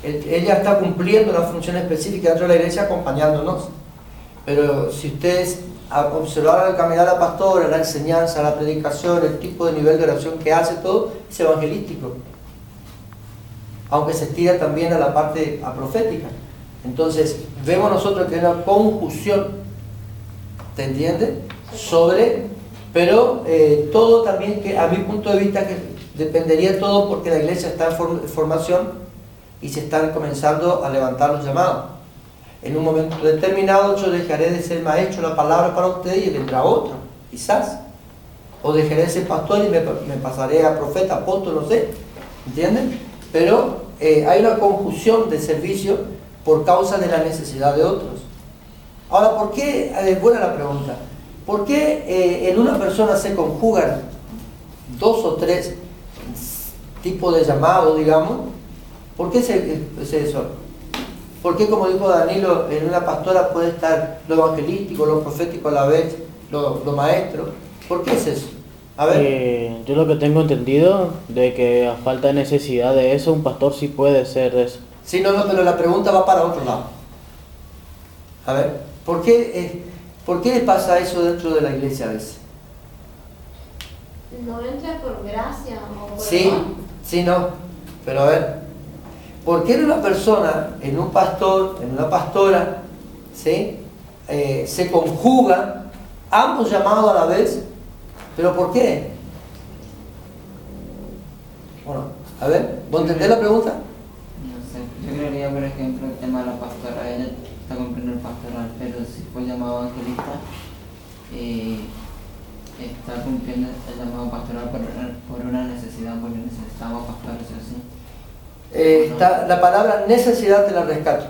ella está cumpliendo una función específica dentro de la iglesia acompañándonos. Pero si ustedes observaron el caminar de la pastora, la enseñanza, la predicación, el tipo de nivel de oración que hace, todo es evangelístico, aunque se estira también a la parte profética. Entonces vemos nosotros que hay una conjunción, ¿te entiendes? Pero todo también, que a mi punto de vista, que dependería todo porque la iglesia está en formación y se están comenzando a levantar los llamados. En un momento determinado yo dejaré de ser maestro de la palabra para ustedes y vendrá otro, quizás. O dejaré de ser pastor y me pasaré a profeta, apóstol, no sé. ¿Entienden? Pero hay una conjunción de servicio por causa de la necesidad de otros. Ahora, ¿por qué? Buena la pregunta. ¿Por qué en una persona se conjugan dos o tres tipos de llamado, digamos? ¿Por qué es eso? ¿Por qué, como dijo Danilo, en una pastora puede estar lo evangelístico, lo profético a la vez, lo maestro? ¿Por qué es eso? A ver. Yo lo que tengo entendido, de que a falta de necesidad de eso, un pastor sí puede ser eso. Sí, no, pero la pregunta va para otro lado. A ver, ¿por qué pasa eso dentro de la iglesia a veces? ¿No entra por gracia o por Sí, amor? sí, no. Pero a ver, ¿por qué en una persona, en un pastor, en una pastora, ¿sí? Se conjugan ambos llamados a la vez? ¿Pero por qué? Bueno, a ver, ¿vos entendés la pregunta? No sé, yo creería, por ejemplo, el tema de la pastora. Ella está cumpliendo el pastoral, pero si fue llamado evangelista, está cumpliendo el llamado pastoral por una necesidad, porque necesitamos pastores, ¿sí? La palabra necesidad te la rescato.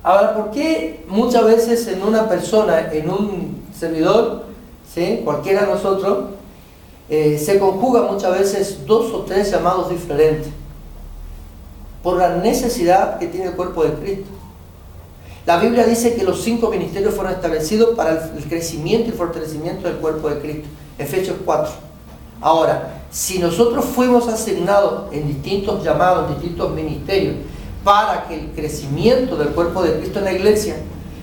Ahora, ¿por qué muchas veces en una persona, en un servidor, ¿sí? Cualquiera de nosotros, se conjugan muchas veces dos o tres llamados diferentes? Por la necesidad que tiene el cuerpo de Cristo. La Biblia dice que los 5 ministerios fueron establecidos para el crecimiento y fortalecimiento del cuerpo de Cristo. Efesios 4. Ahora, si nosotros fuimos asignados en distintos llamados, en distintos ministerios, para que el crecimiento del cuerpo de Cristo en la iglesia,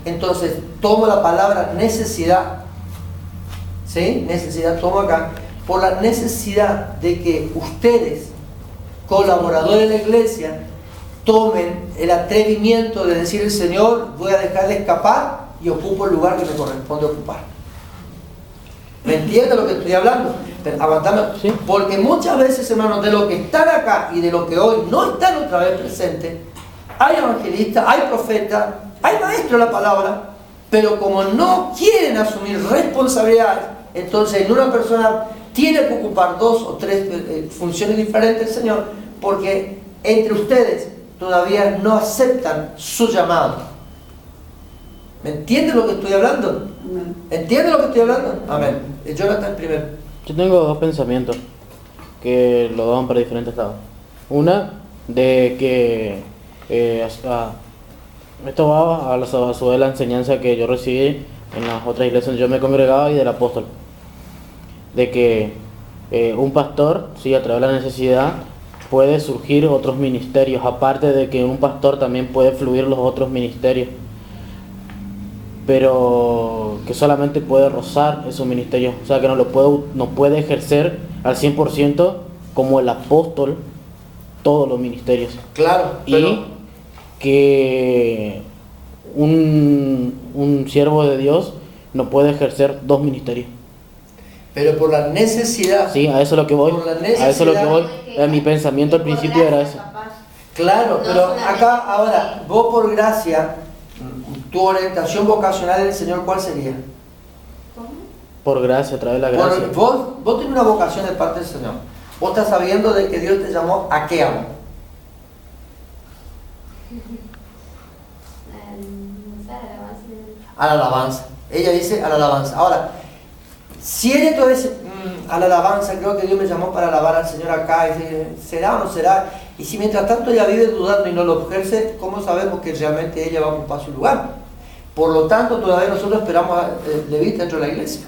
entonces tomo la palabra necesidad, ¿sí? Necesidad, tomo acá, por la necesidad de que ustedes, colaboradores de la iglesia, tomen el atrevimiento de decir: el Señor, voy a dejar de escapar y ocupo el lugar que me corresponde ocupar. ¿Me entienden lo que estoy hablando? pero aguantame, Sí. porque muchas veces, hermanos, de los que están acá y de los que hoy no están otra vez presentes, hay evangelistas, hay profetas, hay maestros de la palabra, pero como no quieren asumir responsabilidades, entonces en una persona tiene que ocupar 2 o 3 funciones diferentes del Señor, porque entre ustedes todavía no aceptan su llamado. ¿Me entienden lo que estoy hablando? ¿Entienden lo que estoy hablando? Amén. Jonathan primero. Yo tengo 2 pensamientos que los van para diferentes lados. Una, de que esto va a su vez la enseñanza que yo recibí en las otras iglesias donde yo me congregaba y del apóstol. De que un pastor, sí, a través de la necesidad, puede surgir otros ministerios, aparte de que un pastor también puede fluir los otros ministerios, pero que solamente puede rozar esos ministerios, o sea que no puede ejercer al 100% como el apóstol todos los ministerios. Claro, pero Y que un siervo de Dios no puede ejercer 2 ministerios. por la necesidad. Sí, a eso es lo que voy. Por la A eso es lo que voy. necesidad. Mi pensamiento al principio era eso. Claro, No pero solamente acá, porque- ahora, vos por gracia, tu orientación vocacional del Señor, ¿cuál sería? ¿Cómo? Por gracia, a través de la gracia. Vos tenés una vocación de parte del Señor. Vos estás sabiendo de que Dios te llamó a qué amo. A la alabanza. Ella dice a la alabanza. Ahora, si ella entonces dice, a la alabanza, creo que Dios me llamó para alabar al Señor acá, y dice, ¿será o no será? Y si mientras tanto ella vive dudando y no lo ejerce, ¿cómo sabemos que realmente ella va a ocupar su lugar? Por lo tanto, todavía nosotros esperamos a levita dentro de la iglesia.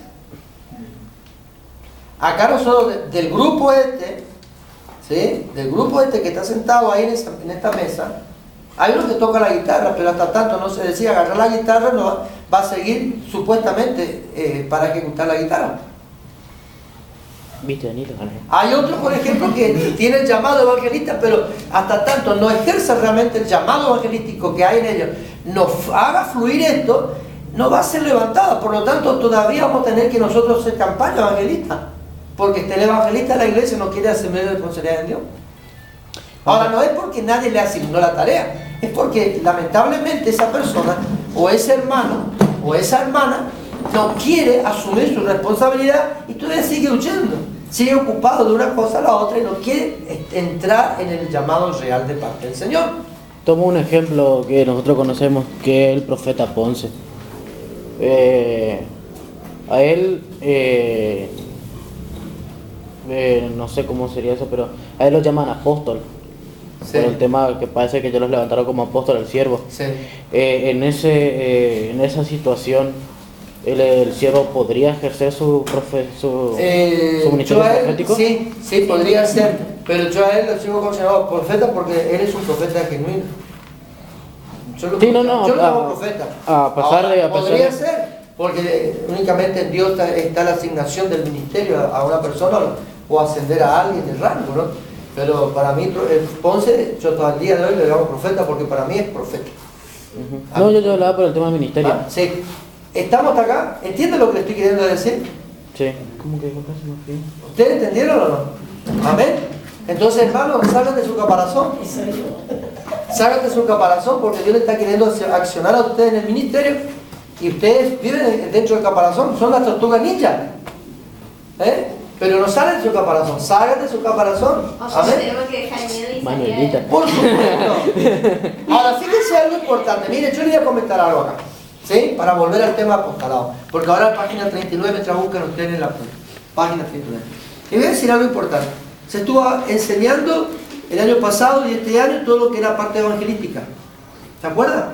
Acá nosotros, del grupo este, ¿sí? Del grupo este que está sentado ahí en esta mesa, hay uno que toca la guitarra, pero hasta tanto no se decía agarrar la guitarra, no va a seguir supuestamente para ejecutar la guitarra. ¿Viste, Anita? Hay otro, por ejemplo, que tiene el llamado evangelista, pero hasta tanto no ejerza realmente el llamado evangelístico que hay en ellos, no haga fluir esto, no va a ser levantada. Por lo tanto, todavía vamos a tener que nosotros hacer campaña evangelista, porque el evangelista de la iglesia no quiere asumir responsabilidad en Dios. Ahora, no es porque nadie le asignó la tarea, es porque lamentablemente esa persona, o ese hermano, o esa hermana, no quiere asumir su responsabilidad y todavía sigue huyendo, sigue ocupado de una cosa a la otra y no quiere entrar en el llamado real de parte del Señor. Tomo un ejemplo que nosotros conocemos, que es el profeta Ponce. A él, no sé cómo sería eso, pero a él lo llaman apóstol. Sí. Por el tema que parece que ellos los levantaron como apóstol al siervo. Sí. En esa situación, el siervo podría ejercer su ministerio Yo a él, profético. sí, podría ser, pero yo a él lo sigo considerando profeta porque él es un profeta genuino. Yo lo, Sí, no, yo lo llamo a- profeta. a pasar de- Ahora, a pasar podría de- ser, porque únicamente en Dios está la asignación del ministerio a una persona o ascender a alguien de rango, ¿no? Pero para mí, Ponce, yo todo el día de hoy le llamo profeta porque para mí es profeta. Ujú. No, yo hablaba por el tema del ministerio. ¿Ah? Sí. ¿Estamos hasta acá? ¿Entienden lo que le estoy queriendo decir? Sí. ¿Cómo que casi me fui? ¿Ustedes entendieron o no? Amén. Entonces, hermanos, salgan de su caparazón. Eso yo. Salgan de su caparazón porque Dios le está queriendo accionar a ustedes en el ministerio y ustedes viven dentro del caparazón. Son las tortugas ninja. Pero no salen de su caparazón. Salgan de su caparazón. O sea, Amén. tenemos que dejar miedo y Manuelita. salir. Por supuesto. Ahora, fíjense algo importante. Miren, yo les voy a comentar algo acá. ¿Sí? Para volver al tema apostolado. Porque ahora en página 39, mientras buscan ustedes en la página 39. Les voy a decir algo importante. Se estuvo enseñando el año pasado y este año todo lo que era parte evangelística. ¿Se acuerdan?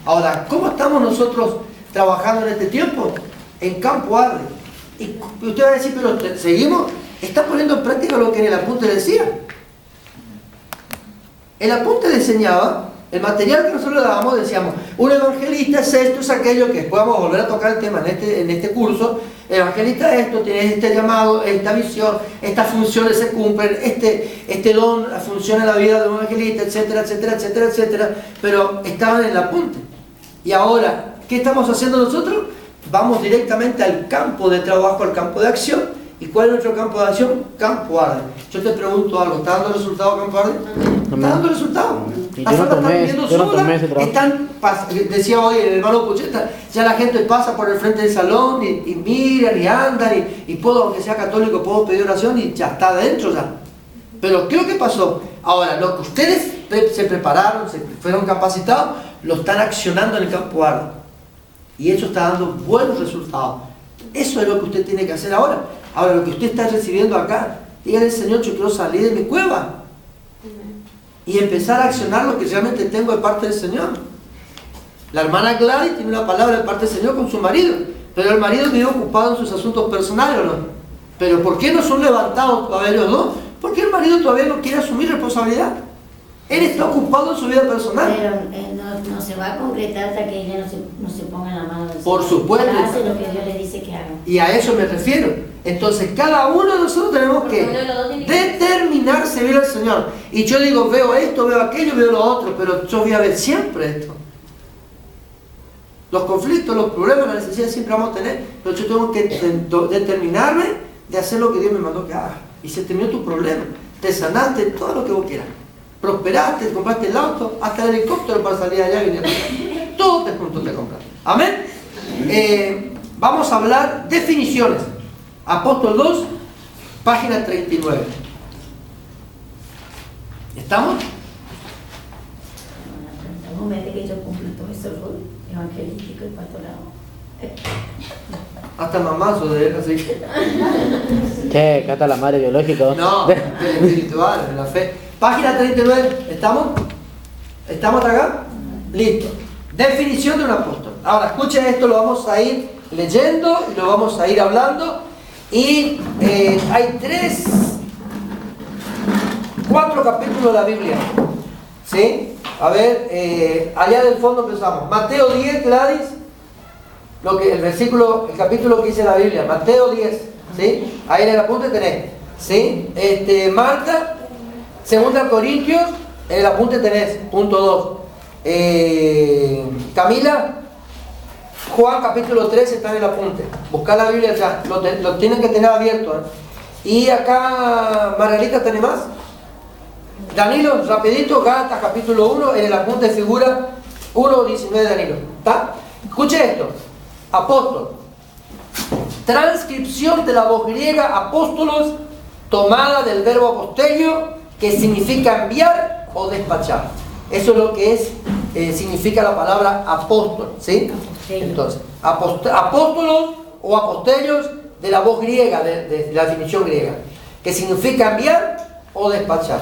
Ahora, ¿cómo estamos nosotros trabajando en este tiempo? En campo arde. Y usted va a decir, pero seguimos, está poniendo en práctica lo que en el apunte decía. El apunte le enseñaba, el material que nosotros le dábamos, decíamos, un evangelista es esto, es aquello, que después vamos a volver a tocar el tema en este curso. El evangelista es esto, tiene este llamado, esta visión, estas funciones se cumplen, este don funciona en la vida de un evangelista, etcétera, etcétera, etcétera, etcétera, pero estaban en el apunte. Y ahora, ¿qué estamos haciendo nosotros? Vamos directamente al campo de trabajo, al campo de acción, ¿Y cuál es nuestro campo de acción? Campo Arde. Yo te pregunto algo, ¿está dando resultado Campo Arde? ¿Está dando resultado? Y Las almas están viviendo yo no solas, tomé ese trabajo. decía hoy el hermano Pucheta, ya la gente pasa por el frente del salón y miran y andan y puedo, aunque sea católico, puedo pedir oración y ya está adentro ya. Pero ¿qué es lo que pasó? Ahora, lo que ustedes se prepararon, se fueron capacitados, lo están accionando en el campo Arde. Y eso está dando buenos resultados. Eso es lo que usted tiene que hacer ahora. Ahora, lo que usted está recibiendo acá, dígale, Señor, yo quiero salir de mi cueva y empezar a accionar lo que realmente tengo de parte del Señor. La hermana Gladys tiene una palabra de parte del Señor con su marido, pero el marido vive ocupado en sus asuntos personales, ¿o no? Pero ¿por qué no son levantados todavía los dos? Porque el marido todavía no quiere asumir responsabilidad. Él está ocupado en su vida personal. Pero no se va a concretar hasta que ella no se ponga en la mano del Señor. Por supuesto. Hace lo que Dios le dice que haga. Y a eso me refiero. Entonces, cada uno de nosotros tenemos que determinar servir al Señor. Y yo digo, veo esto, veo aquello, veo lo otro, pero yo voy a ver siempre esto. Los conflictos, los problemas, las necesidades siempre vamos a tener, pero yo tengo que determinarme de hacer lo que Dios me mandó que haga. Y se terminó tu problema. Te sanaste, todo lo que vos quieras. Prosperaste, compraste el auto, hasta el helicóptero para salir allá y venir. Todo te junto te compraste. Amén. Vamos a hablar definiciones. Apóstol 2, página 39. ¿Estamos? En un momento que yo cumplo todo eso, el evangelístico y pastorado. Hasta mamazo de él, así. Che, acá está la madre biológica. No, del espiritual, de la fe. Página 39, ¿estamos? ¿Estamos acá? Listo. Definición de un apóstol. Ahora, escuchen esto, lo vamos a ir leyendo y lo vamos a ir hablando. Y hay 4 capítulos de la Biblia. ¿Sí? A ver, allá del fondo empezamos. Mateo 10, Gladys. El capítulo que dice la Biblia. Mateo 10. ¿Sí? Ahí en el apunte tenés. ¿Sí? Marta. 2 Corintios, en el apunte tenés, punto 2. Camila, Juan capítulo 3 está en el apunte. Buscá la Biblia ya, lo tienen que tener abierto. Y acá, Margarita, ¿tenés más? Danilo, rapidito, Gálatas capítulo 1, en el apunte figura 1:19 de Danilo. ¿Está? Escuche esto. Apóstol. Transcripción de la voz griega apóstolos, tomada del verbo apostelio, que significa enviar o despachar. Eso es lo que significa la palabra apóstol, ¿sí? Entonces, apóstolos o apostelios de la voz griega, de la definición griega, que significa enviar o despachar.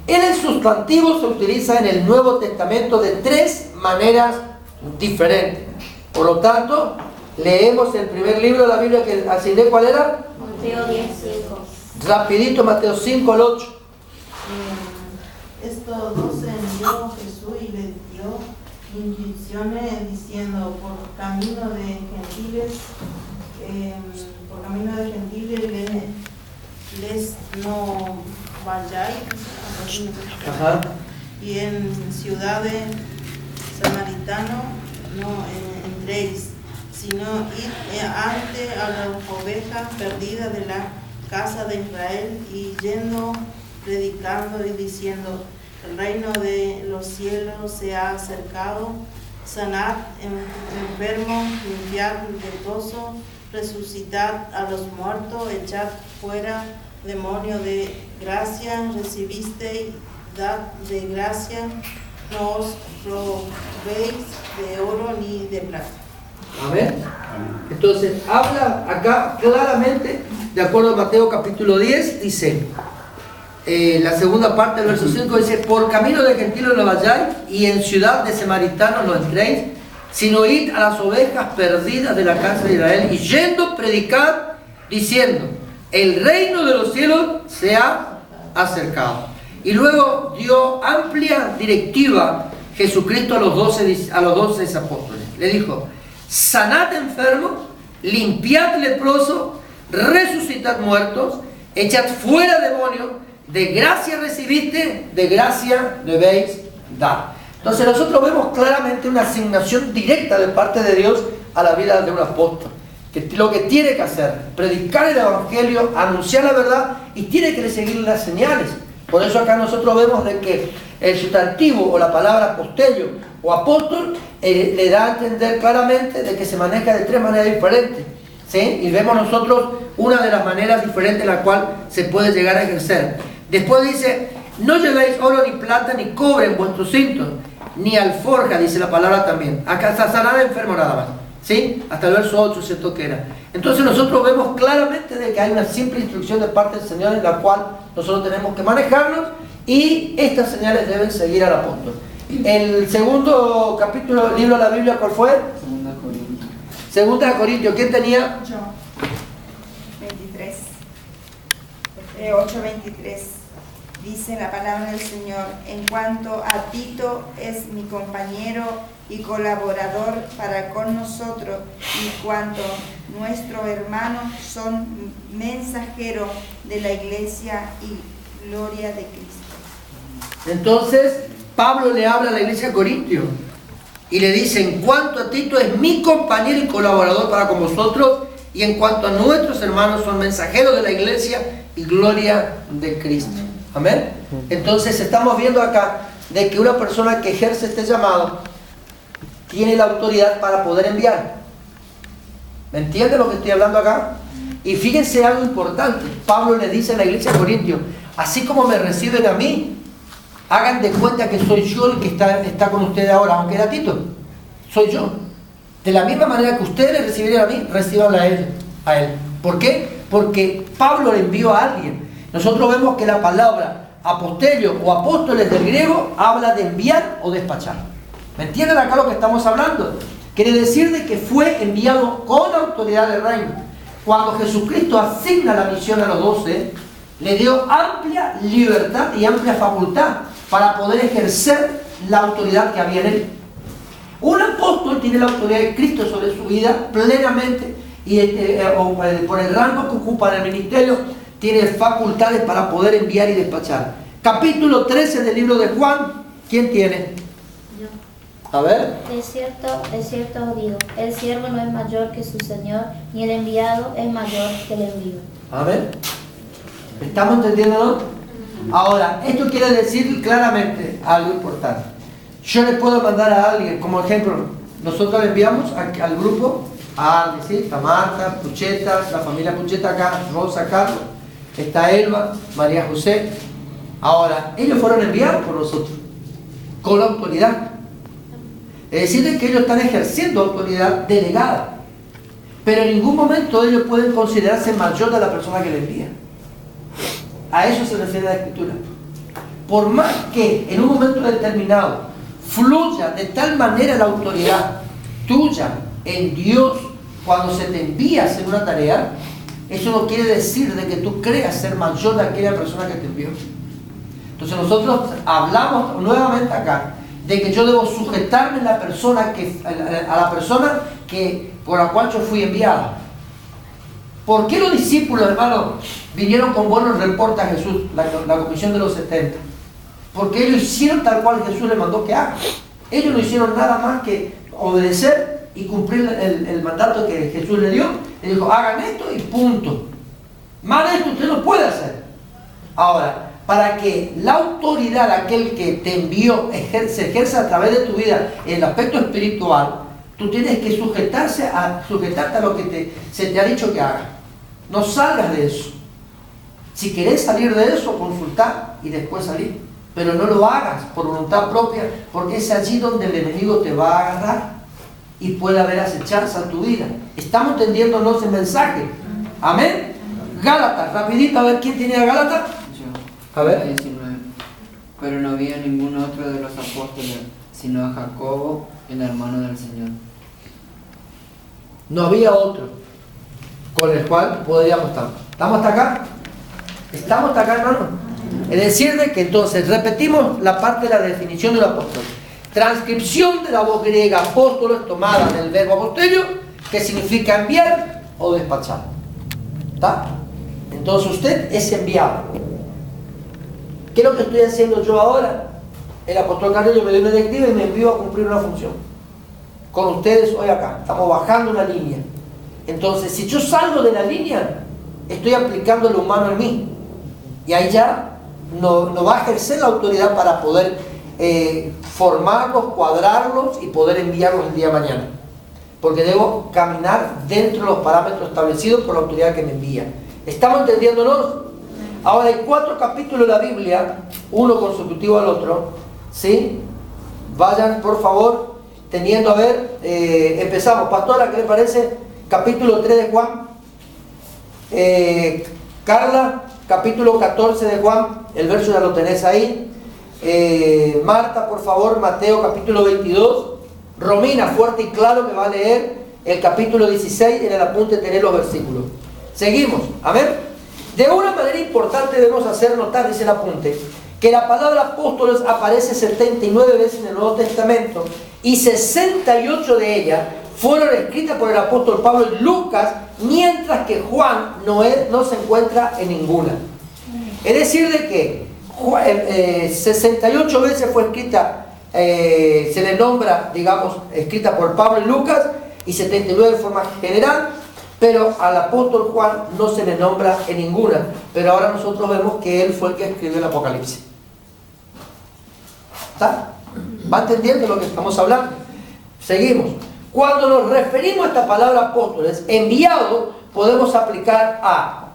El sustantivo se utiliza en el Nuevo Testamento de 3 maneras diferentes. Por lo tanto, leemos el primer libro de la Biblia que asigné, ¿cuál era? Mateo 10:5. Rapidito, Mateo 5 al 8. Estos 12 envió Jesús y les dio instrucciones diciendo: por camino de gentiles les no vayáis, Ajá. y en ciudades samaritanas no entréis, sino id ante a las ovejas perdidas de la casa de Israel, y yendo, predicando y diciendo: el reino de los cielos se ha acercado, sanad enfermos, limpiad leprosos, resucitad a los muertos, echad fuera demonios, de gracia recibisteis, dad de gracia, no os robéis de oro ni de plata. Amén. Entonces, habla acá claramente, de acuerdo a Mateo capítulo 10, dice, la segunda parte del verso 5 dice: por camino de gentiles no vayáis, y en ciudad de samaritanos no entréis, sino id a las ovejas perdidas de la casa de Israel, y yendo predicad, diciendo: el reino de los cielos se ha acercado. Y luego dio amplia directiva Jesucristo a los 12 apóstoles. Le dijo: sanad enfermos, limpiad leprosos, resucitad muertos, echad fuera demonios, de gracia recibiste, de gracia debéis dar. Entonces nosotros vemos claramente una asignación directa de parte de Dios a la vida de un apóstol. que lo que tiene que hacer, predicar el evangelio, anunciar la verdad y tiene que seguir las señales. Por eso acá nosotros vemos de que el sustantivo o la palabra apostelio o apóstol le da a entender claramente de que se maneja de tres maneras diferentes, ¿sí? Y vemos nosotros una de las maneras diferentes en la cual se puede llegar a ejercer. Después dice, no llevéis oro ni plata ni cobre en vuestros cintos, ni alforja, dice la palabra también. Acá está sanar enfermo nada más, ¿sí? Hasta el verso 8 se toquera. Entonces nosotros vemos claramente de que hay una simple instrucción de parte del Señor en la cual nosotros tenemos que manejarnos y estas señales deben seguir al apóstol. El segundo capítulo del libro de la Biblia, ¿cuál fue? Segunda de Corintios. ¿Quién tenía? 8:23. Dice la palabra del Señor: en cuanto a Tito, es mi compañero y colaborador para con nosotros, y cuanto nuestros hermanos son mensajeros de la iglesia y gloria de Cristo. Entonces Pablo le habla a la iglesia de Corintio y le dice, en cuanto a Tito es mi compañero y colaborador para con vosotros, y en cuanto a nuestros hermanos son mensajeros de la iglesia y gloria de Cristo. Amén. Entonces estamos viendo acá de que una persona que ejerce este llamado tiene la autoridad para poder enviar. ¿Me entiende lo que estoy hablando acá? Y fíjense algo importante. Pablo le dice a la iglesia de Corintios, así como me reciben a mí, hagan de cuenta que soy yo el que está con ustedes ahora, aunque era Tito. Soy yo. De la misma manera que ustedes le recibirían a mí, recibanla a él. ¿Por qué? Porque Pablo le envió a alguien. Nosotros vemos que la palabra apostelio o apóstoles del griego habla de enviar o despachar. ¿Me entienden acá lo que estamos hablando? Quiere decir de que fue enviado con autoridad del reino. Cuando Jesucristo asigna la misión a los 12, le dio amplia libertad y amplia facultad para poder ejercer la autoridad que había en él. Un apóstol tiene la autoridad de Cristo sobre su vida plenamente y por el rango que ocupa en el ministerio tiene facultades para poder enviar y despachar. Capítulo 13 del libro de Juan, ¿quién tiene? Yo. A ver. Es cierto os digo, el siervo no es mayor que su señor, ni el enviado es mayor que el envío. A ver. ¿Estamos entendiendo? Ahora, esto quiere decir claramente algo importante. Yo le puedo mandar a alguien, como ejemplo, nosotros le enviamos al grupo a alguien, ¿sí? Está Marta, Pucheta, la familia Pucheta acá, Rosa, Carlos, está Elba, María José. Ahora, ellos fueron enviados por nosotros, con la autoridad. Es decir, que ellos están ejerciendo autoridad delegada. Pero en ningún momento ellos pueden considerarse mayor de la persona que le envía. A eso se refiere la Escritura. Por más que en un momento determinado fluya de tal manera la autoridad tuya en Dios cuando se te envía a hacer una tarea, eso no quiere decir de que tú creas ser mayor de aquella persona que te envió. Entonces nosotros hablamos nuevamente acá de que yo debo sujetarme a la persona por la cual yo fui enviado. ¿Por qué los discípulos, hermanos, vinieron con buenos reportes a Jesús, la comisión de los 70? Porque ellos hicieron tal cual Jesús les mandó que hagan. Ellos no hicieron nada más que obedecer y cumplir el mandato que Jesús les dio. Le dijo, hagan esto y punto. Más de esto usted no puede hacer. Ahora, para que la autoridad, aquel que te envió, se ejerza a través de tu vida en el aspecto espiritual, tú tienes que sujetarte a lo que se te ha dicho que hagas. No salgas de eso. Si querés salir de eso, consultá y después salir. Pero no lo hagas por voluntad propia, porque es allí donde el enemigo te va a agarrar y puede haber acechanza en tu vida. ¿Estamos entendiéndonos el mensaje? Amén. Gálatas, rapidito, a ver quién tiene a Gálatas. Yo. A ver. 19. Pero no había ningún otro de los apóstoles, sino a Jacobo, el hermano del Señor. No había otro con el cual podríamos estar. ¿Estamos hasta acá? ¿Estamos hasta acá, hermano? Es decir, de que entonces repetimos la parte de la definición del apóstol. Transcripción de la voz griega apóstolos tomada del verbo apostelio, que significa enviar o despachar. ¿Está? Entonces usted es enviado. ¿Qué es lo que estoy haciendo yo ahora? El apóstol Carrillo me dio una directiva y me envió a cumplir una función. Con ustedes hoy acá. Estamos bajando una línea. Entonces, si yo salgo de la línea, estoy aplicando lo humano en mí. Y ahí ya no va a ejercer la autoridad para poder formarlos, cuadrarlos y poder enviarlos el día de mañana. Porque debo caminar dentro de los parámetros establecidos por la autoridad que me envía. ¿Estamos entendiéndonos? Ahora hay 4 capítulos de la Biblia, uno consecutivo al otro, ¿sí? Vayan, por favor, teniendo a ver, empezamos. Pastora, ¿qué le parece? Capítulo 3 de Juan. Carla, capítulo 14 de Juan, el verso ya lo tenés ahí. Marta, por favor, Mateo, capítulo 22. Romina, fuerte y claro, que va a leer el capítulo 16, en el apunte tener los versículos. Seguimos, a ver. De una manera importante debemos hacer notar, dice el apunte, que la palabra apóstoles aparece 79 veces en el Nuevo Testamento y 68 de ellas fueron escritas por el apóstol Pablo y Lucas, mientras que Juan no se encuentra en ninguna. Es decir, de que 68 veces fue escrita, se le nombra, digamos, escrita por Pablo y Lucas, y 79 de forma general, pero al apóstol Juan no se le nombra en ninguna. Pero ahora nosotros vemos que él fue el que escribió el Apocalipsis. ¿Está? ¿Va entendiendo lo que estamos hablando? Seguimos. Cuando nos referimos a esta palabra apóstoles, enviado, podemos aplicar a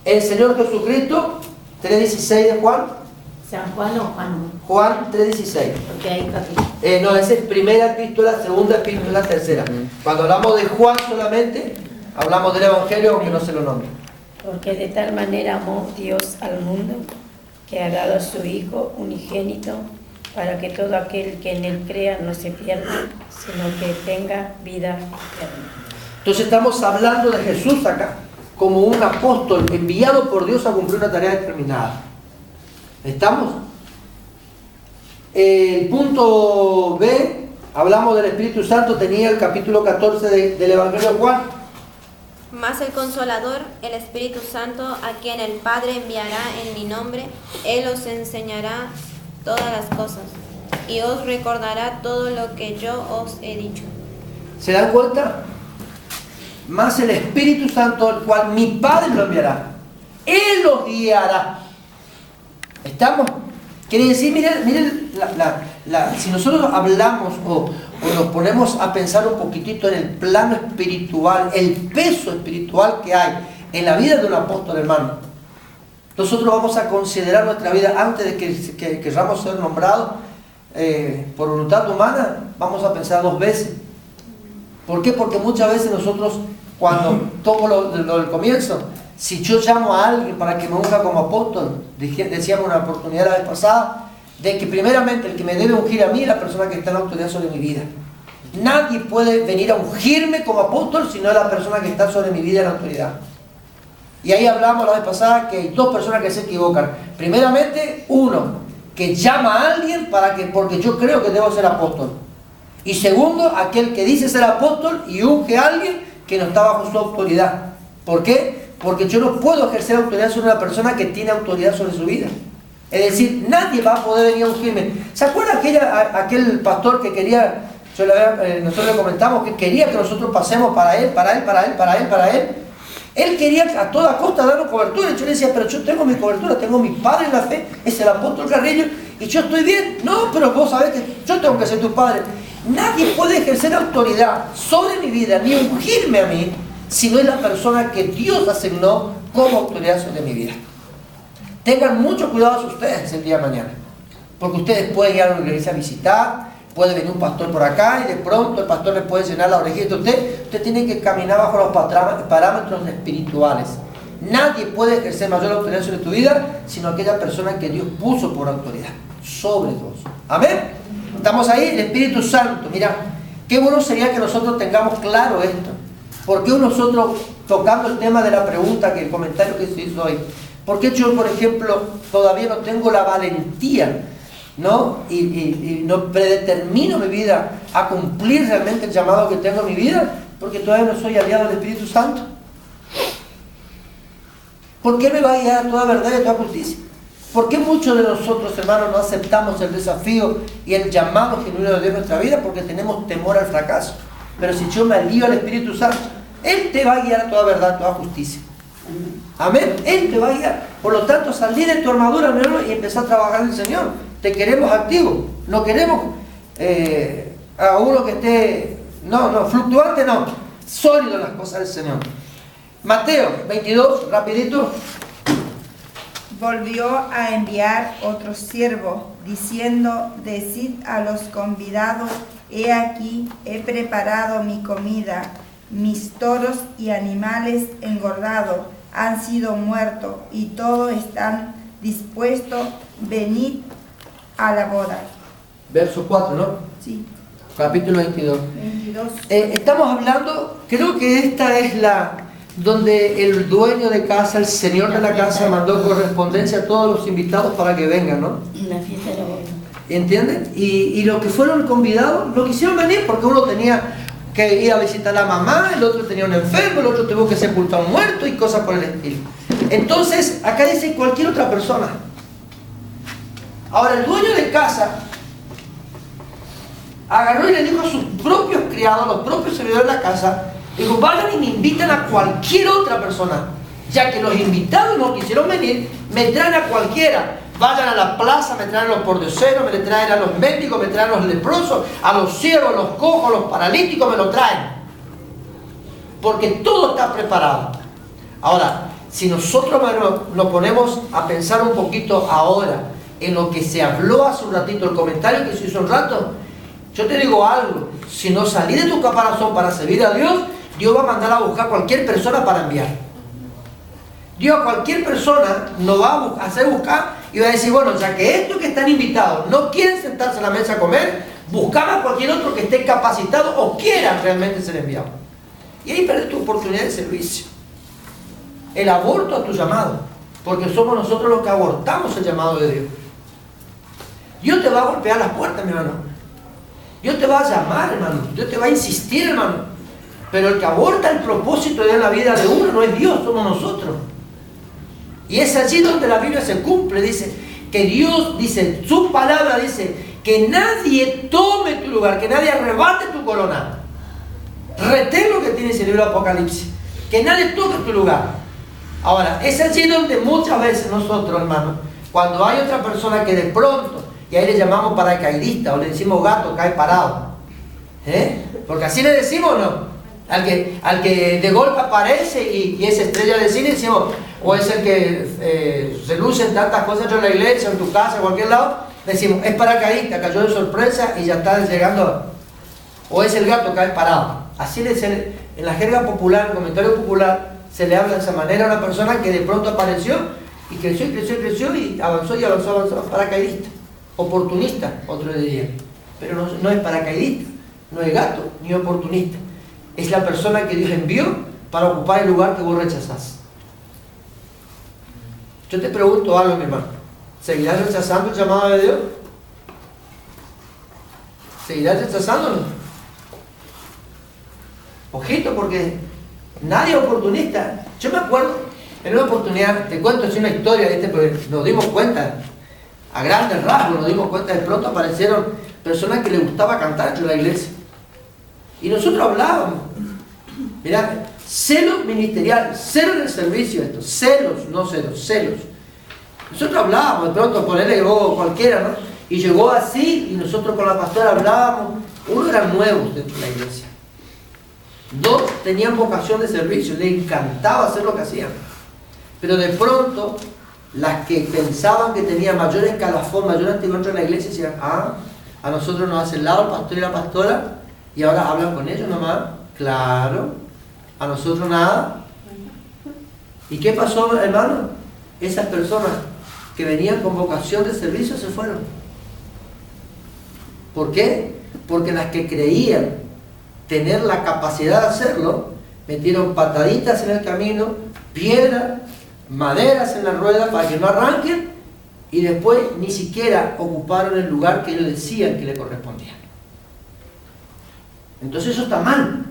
el Señor Jesucristo, 3.16 de Juan. ¿San Juan o Juan? Juan 3.16. Porque hay capítulo. No, esa es primera epístola, segunda epístola, tercera. Cuando hablamos de Juan solamente, hablamos del Evangelio, aunque no se lo nombre. Porque de tal manera amó Dios al mundo, que ha dado a su Hijo unigénito, para que todo aquel que en él crea no se pierda, sino que tenga vida eterna. Entonces estamos hablando de Jesús acá, como un apóstol enviado por Dios a cumplir una tarea determinada. ¿Estamos? El punto B, hablamos del Espíritu Santo, tenía el capítulo 14 del Evangelio de Juan. Mas el Consolador, el Espíritu Santo, a quien el Padre enviará en mi nombre, Él os enseñará todas las cosas y os recordará todo lo que yo os he dicho. ¿Se dan cuenta? Más el Espíritu Santo, el cual mi Padre lo enviará. Él los guiará. ¿Estamos? Quiere decir, miren si nosotros hablamos o nos ponemos a pensar un poquitito en el plano espiritual, el peso espiritual que hay en la vida de un apóstol, hermano, nosotros vamos a considerar nuestra vida antes de que queramos ser nombrados por voluntad humana, vamos a pensar 2 veces. ¿Por qué? Porque muchas veces nosotros, cuando tomo lo del comienzo, si yo llamo a alguien para que me unja como apóstol, decíamos una oportunidad la vez pasada, de que primeramente el que me debe ungir a mí es la persona que está en la autoridad sobre mi vida. Nadie puede venir a ungirme como apóstol si no es la persona que está sobre mi vida en la autoridad. Y ahí hablamos la vez pasada que hay 2 personas que se equivocan. Primeramente, uno que llama a alguien porque yo creo que debo ser apóstol. Y segundo, aquel que dice ser apóstol y unge a alguien que no está bajo su autoridad. ¿Por qué? Porque yo no puedo ejercer autoridad sobre una persona que tiene autoridad sobre su vida. Es decir, nadie va a poder venir a ungirme. ¿Se acuerdan aquel pastor que quería, nosotros le comentamos, que quería que nosotros pasemos para él? Él quería a toda costa darnos cobertura. Yo le decía, pero yo tengo mi cobertura, tengo mi padre en la fe, es el apóstol Carrillo, y yo estoy bien. No, pero vos sabés que yo tengo que ser tu padre. Nadie puede ejercer autoridad sobre mi vida, ni ungirme a mí, si no es la persona que Dios asignó como autoridad sobre mi vida. Tengan mucho cuidado ustedes el día de mañana, porque ustedes pueden ir a una iglesia a visitar, puede venir un pastor por acá y de pronto el pastor le puede llenar la orejita a usted. Usted tiene que caminar bajo los parámetros espirituales. Nadie puede ejercer mayor autoridad sobre tu vida sino aquella persona que Dios puso por autoridad sobre todos. Amén. Estamos ahí, el Espíritu Santo. Mira, qué bueno sería que nosotros tengamos claro esto. ¿Por qué nosotros, tocando el tema de la pregunta, que el comentario que se hizo hoy, por qué yo, por ejemplo, todavía no tengo la valentía, ¿no? Y no predetermino mi vida a cumplir realmente el llamado que tengo en mi vida? Porque todavía no soy aliado del Espíritu Santo. ¿Por qué me va a guiar a toda verdad y a toda justicia? ¿Por qué muchos de nosotros, hermanos, no aceptamos el desafío y el llamado genuino de Dios en nuestra vida? Porque tenemos temor al fracaso. Pero si yo me alío al Espíritu Santo, Él te va a guiar a toda verdad, a toda justicia. Amén. Él te va a guiar. Por lo tanto, salí de tu armadura, mi hermano, y empezá a trabajar en el Señor. Te queremos activo. No queremos a uno que esté, fluctuante, no. Sólido en las cosas del Señor. Mateo 22, rapidito. Volvió a enviar otro siervo, diciendo: decid a los convidados, he aquí, he preparado mi comida, mis toros y animales engordados han sido muertos, y todos están dispuestos, venid a la boda. Verso 4, ¿no? Sí. Capítulo 22. 22. Estamos hablando, creo que esta es donde el dueño de casa, el señor de la casa, mandó correspondencia a todos los invitados para que vengan, ¿no? La fiesta de la boda. ¿Entienden? Y los que fueron convidados no quisieron venir porque uno tenía que ir a visitar a la mamá, el otro tenía un enfermo, el otro tuvo que sepultar a un muerto y cosas por el estilo. Entonces, acá dice cualquier otra persona. Ahora, el dueño de casa agarró y le dijo a sus propios criados, a los propios servidores de la casa, dijo: vayan y me invitan a cualquier otra persona, ya que los invitados no quisieron venir, me traen a cualquiera. Vayan a la plaza, me traen a los pordioseros, me traen a los médicos, me traen a los leprosos, a los ciegos, a los cojos, a los paralíticos, me lo traen. Porque todo está preparado. Ahora, si nosotros nos ponemos a pensar un poquito ahora en lo que se habló hace un ratito, el comentario que se hizo un rato, yo te digo algo: si no salí de tu caparazón para servir a Dios, Dios va a mandar a buscar a cualquier persona para enviar. Dios a cualquier persona nos va a hacer buscar y va a decir: bueno, ya que estos que están invitados no quieren sentarse a la mesa a comer, buscamos a cualquier otro que esté capacitado o quiera realmente ser enviado. Y ahí perdes tu oportunidad de servicio. El aborto a tu llamado, porque somos nosotros los que abortamos el llamado de Dios. Dios te va a golpear las puertas, mi hermano. Dios te va a llamar, hermano. Dios te va a insistir, hermano. Pero el que aborta el propósito de la vida de uno no es Dios, somos nosotros. Y es allí donde la Biblia se cumple. Dice que Dios, dice, su palabra dice que nadie tome tu lugar, que nadie arrebate tu corona. Retén lo que tiene ese libro de Apocalipsis. Que nadie toque tu lugar. Ahora, es allí donde muchas veces nosotros, hermanos, cuando hay otra persona que de pronto, y ahí le llamamos paracaidista, o le decimos gato cae parado. Porque así le decimos, ¿no? Al que de golpe aparece y es estrella de cine, decimos, o es el que se luce en tantas cosas en la iglesia, en tu casa, en cualquier lado, decimos, es paracaidista, cayó de sorpresa y ya está llegando. O es el gato cae parado. Así en la jerga popular, en el comentario popular, se le habla de esa manera a una persona que de pronto apareció y creció y creció y creció y avanzó y avanzó, avanzó. Paracaidista, oportunista, otro diría. Pero no es paracaidista, no es gato ni oportunista. Es la persona que Dios envió para ocupar el lugar que vos rechazás. Yo te pregunto algo, mi hermano. ¿Seguirás rechazando el llamado de Dios? ¿Seguirás rechazándolo? Ojito, porque nadie es oportunista. Yo me acuerdo, en una oportunidad, te cuento así una historia, porque nos dimos cuenta, a grandes rasgos nos dimos cuenta, de pronto aparecieron personas que les gustaba cantar en la iglesia. Y nosotros hablábamos, mirá, celo ministerial, celo en el servicio, esto, celos, no celos, celos. Nosotros hablábamos, de pronto ponerle llegó cualquiera, ¿no? Y llegó así, y nosotros con la pastora hablábamos. Uno eran nuevos dentro de la iglesia. Dos tenían vocación de servicio, les encantaba hacer lo que hacían. Pero de pronto, las que pensaban que tenían mayor escalafón, mayor antigüedad en la iglesia, decían, a nosotros nos hace el lado el pastor y la pastora, y ahora hablan con ellos nomás. Claro, a nosotros nada. ¿Y qué pasó, hermano? Esas personas que venían con vocación de servicio se fueron. ¿Por qué? Porque las que creían tener la capacidad de hacerlo, metieron pataditas en el camino, piedras, maderas en la rueda para que no arranquen, y después ni siquiera ocuparon el lugar que ellos decían que le correspondía. Entonces eso está mal.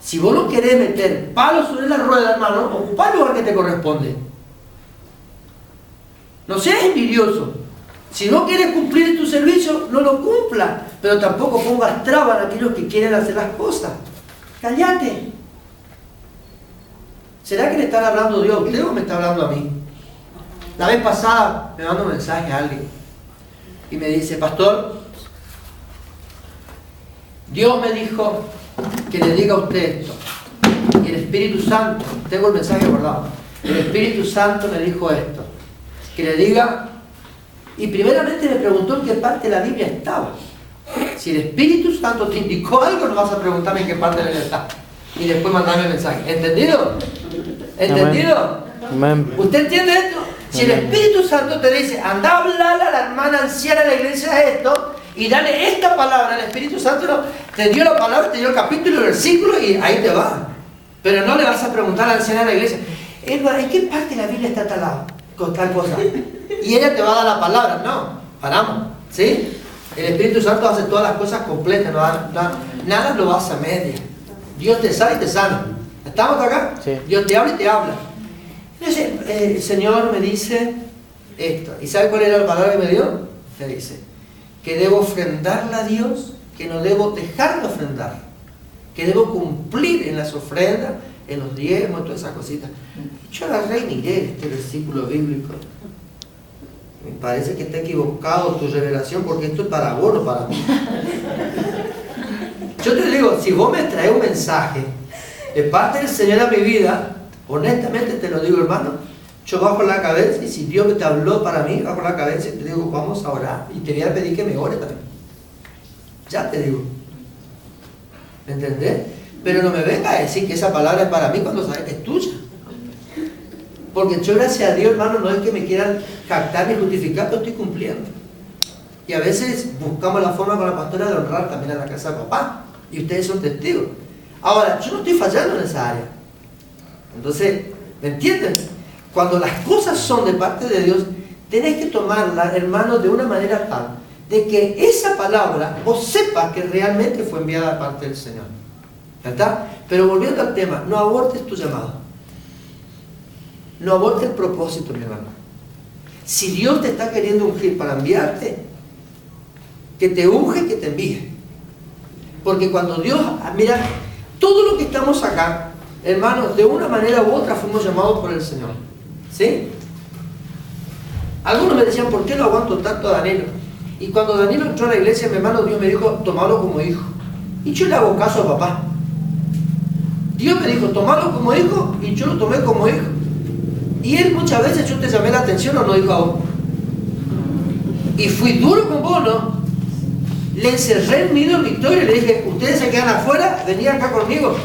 Si vos no querés meter palos sobre la rueda, hermano, ocupá el lugar que te corresponde. No seas envidioso. Si no quieres cumplir tu servicio, no lo cumplas, pero tampoco pongas trabas a aquellos que quieren hacer las cosas. cállate. ¿Será que le están hablando Dios a usted o me está hablando a mí? La vez pasada me mandó un mensaje a alguien y me dice, pastor, Dios me dijo que le diga a usted esto. Y el Espíritu Santo, tengo el mensaje guardado, el Espíritu Santo me dijo esto, que le diga, y primeramente me preguntó en qué parte de la Biblia estaba. Si el Espíritu Santo te indicó algo, no vas a preguntarme en qué parte de la Biblia está. Y después mandarme el mensaje. ¿Entendido? ¿Entendido? Amén. ¿Usted entiende esto? Si el Espíritu Santo te dice, anda a hablarle a la hermana anciana de la iglesia esto, y dale esta palabra, el Espíritu Santo te dio la palabra, te dio el capítulo y el versículo, y ahí te va. Pero no le vas a preguntar a la anciana de la iglesia, Edward, ¿en qué parte de la Biblia está tal lado? Con tal cosa. Y ella te va a dar la palabra. No, paramos. ¿Sí? El Espíritu Santo hace todas las cosas completas, nada lo hace a media. Dios te sana y te sana. ¿Estamos acá? Sí. Dios te habla y te habla. Entonces, el Señor me dice esto. ¿Y sabe cuál era la palabra que me dio? Me dice que debo ofrendarle a Dios, que no debo dejar de ofrendar, que debo cumplir en las ofrendas, en los diezmos, todas esas cositas. Yo agarré y miré este versículo bíblico. Me parece que está equivocado tu revelación, porque esto es para vos, no para mí. Yo te digo, si vos me traes un mensaje de parte del Señor a mi vida, honestamente te lo digo, hermano, yo bajo la cabeza, y si Dios te habló para mí, bajo la cabeza y te digo, vamos a orar, y te voy a pedir que me ore también. Ya te digo. ¿Me entendés? Pero no me venga a decir que esa palabra es para mí cuando sabes que es tuya. Porque yo, gracias a Dios, hermano, no es que me quieran jactar ni justificar, pero estoy cumpliendo. Y a veces buscamos la forma con la pastora de honrar también a la casa de papá. Y ustedes son testigos. Ahora, yo no estoy fallando en esa área. Entonces, ¿me entienden? Cuando las cosas son de parte de Dios, tenés que tomarlas, hermanos, de una manera tal de que esa palabra vos sepas que realmente fue enviada de parte del Señor. ¿Verdad? Pero volviendo al tema, no abortes tu llamado. No abortes el propósito, mi hermano. Si Dios te está queriendo ungir para enviarte, que te unge, que te envíe. Porque cuando Dios, mira, todo lo que estamos acá, hermanos, de una manera u otra fuimos llamados por el Señor. ¿Sí? Algunos me decían, ¿por qué lo aguanto tanto a Danilo? Y cuando Danilo entró a la iglesia, mi hermano, Dios me dijo, tomalo como hijo. Y yo le hago caso a papá. Dios me dijo, tomalo como hijo, y yo lo tomé como hijo. Y él muchas veces, yo te llamé la atención o no, dijo a vos. Y fui duro con vos, ¿no? Le encerré el nido en Victoria y le dije, ustedes se quedan afuera, venían acá conmigo.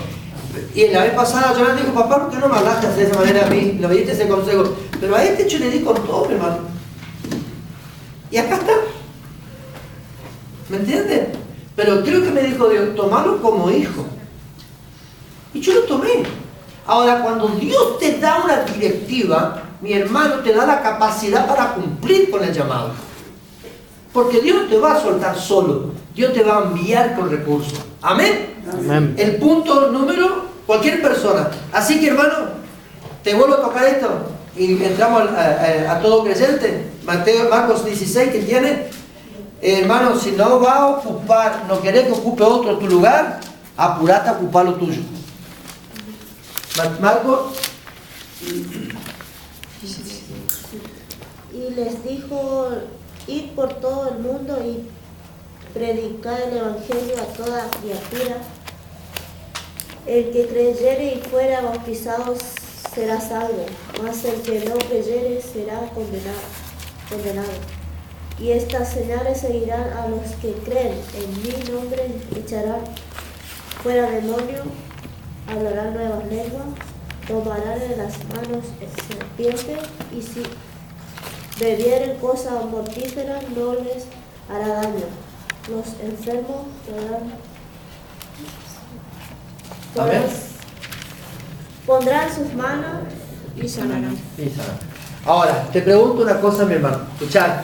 Y la vez pasada yo le dije, papá, ¿por qué no me hablaste de esa manera a mí? Le diste ese consejo. Pero a este yo le di con todo, mi hermano. Y acá está. ¿Me entienden? Pero creo que me dijo Dios, tomalo como hijo. Y yo lo tomé. Ahora, cuando Dios te da una directiva, mi hermano, te da la capacidad para cumplir con el llamado. Porque Dios te va a soltar solo. Dios te va a enviar con recursos. ¿Amén? Amén. El punto número, cualquier persona. Así que, hermano, te vuelvo a tocar esto. Y entramos a todo creyente. Marcos 16 que tiene. Hermano, si no va a ocupar, no querés que ocupe otro tu lugar, apurate a ocupar lo tuyo. Marcos. Y les dijo, id por todo el mundo y predicad el evangelio a toda criatura. El que creyere y fuera bautizado será salvo, mas el que no creyere será condenado. Y estas señales seguirán a los que creen. En mi nombre echarán fuera demonios, hablarán nuevas lenguas, tomarán en las manos serpientes, y si bebieren cosa mortífera no les hará daño. Los enfermos pondrán sus manos y sanarán. Ahora, te pregunto una cosa, mi hermano. Escuchad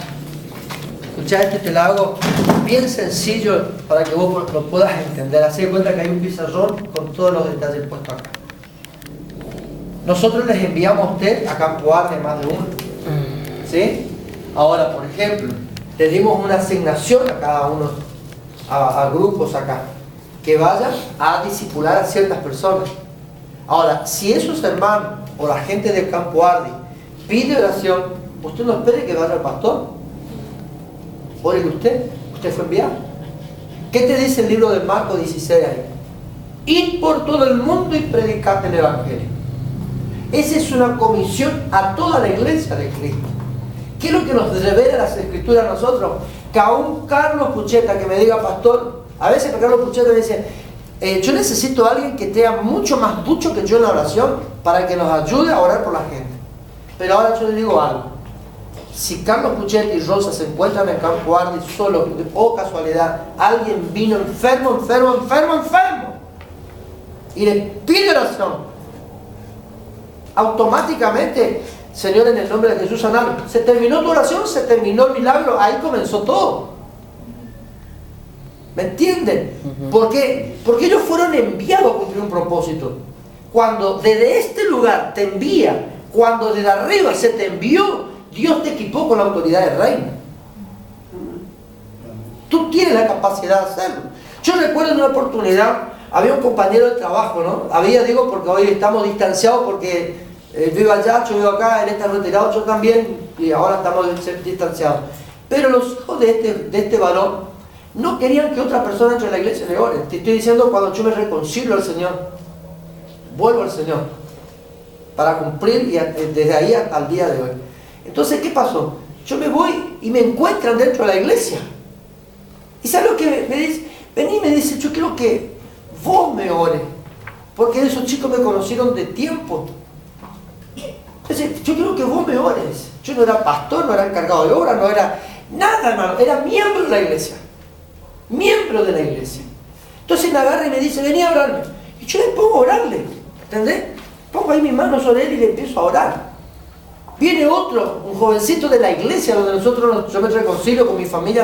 esto y te lo hago bien sencillo para que vos lo puedas entender. Haz de cuenta que hay un pizarrón con todos los detalles puestos acá. Nosotros les enviamos a usted a Campo Arde más de uno. ¿Sí? Ahora, por ejemplo, le dimos una asignación a cada uno, a grupos acá. que vayan a discipular a ciertas personas. Ahora, si esos hermanos o la gente del Campo Ardi pide oración, usted no espere que vaya al pastor. Órele usted fue enviado. ¿Qué te dice el libro de Marcos 16 ahí? Ir por todo el mundo y predicar el Evangelio. Esa es una comisión a toda la iglesia de Cristo. ¿Qué es lo que nos revela las Escrituras a nosotros? Que aún Carlos Pucheta que me diga, pastor, a veces Carlos Pucheta me dice, yo necesito a alguien que tenga mucho más ducho que yo en la oración para que nos ayude a orar por la gente. Pero ahora yo le digo algo. Si Carlos Pucheta y Rosa se encuentran en el Campo Ardi solo, o casualidad, alguien vino enfermo, y le pide oración, automáticamente, Señor, en el nombre de Jesús, sanalo. Se terminó tu oración, se terminó el milagro, ahí comenzó todo. ¿Me entienden? ¿Por qué? Porque ellos fueron enviados a cumplir un propósito. Cuando desde este lugar te envía, cuando desde arriba se te envió, Dios te equipó con la autoridad del reino. Tú tienes la capacidad de hacerlo. Yo recuerdo en una oportunidad, había un compañero de trabajo, ¿no? Digo porque hoy estamos distanciados porque vivo allá, yo vivo acá, él está retirado, yo también, y ahora estamos distanciados. Pero los hijos de este varón no querían que otra persona entre en la iglesia le ore. Te estoy diciendo, cuando yo me reconcilio al Señor, vuelvo al Señor, para cumplir y desde ahí hasta el día de hoy. Entonces, ¿qué pasó? Yo me voy y me encuentran dentro de la iglesia. ¿Y sabes lo que me dice? Vení y me dice, yo quiero que vos me ores, porque esos chicos me conocieron de tiempo. Entonces, yo quiero que vos me ores. Yo no era pastor, no era encargado de obra, no era nada, hermano. Era miembro de la iglesia. Miembro de la iglesia. Entonces me agarra y me dice, vení a orarme. Y yo le pongo a orarle. ¿Entendés? Pongo ahí mis manos sobre él y le empiezo a orar. Viene otro, un jovencito de la iglesia, donde yo me reconcilio con mi familia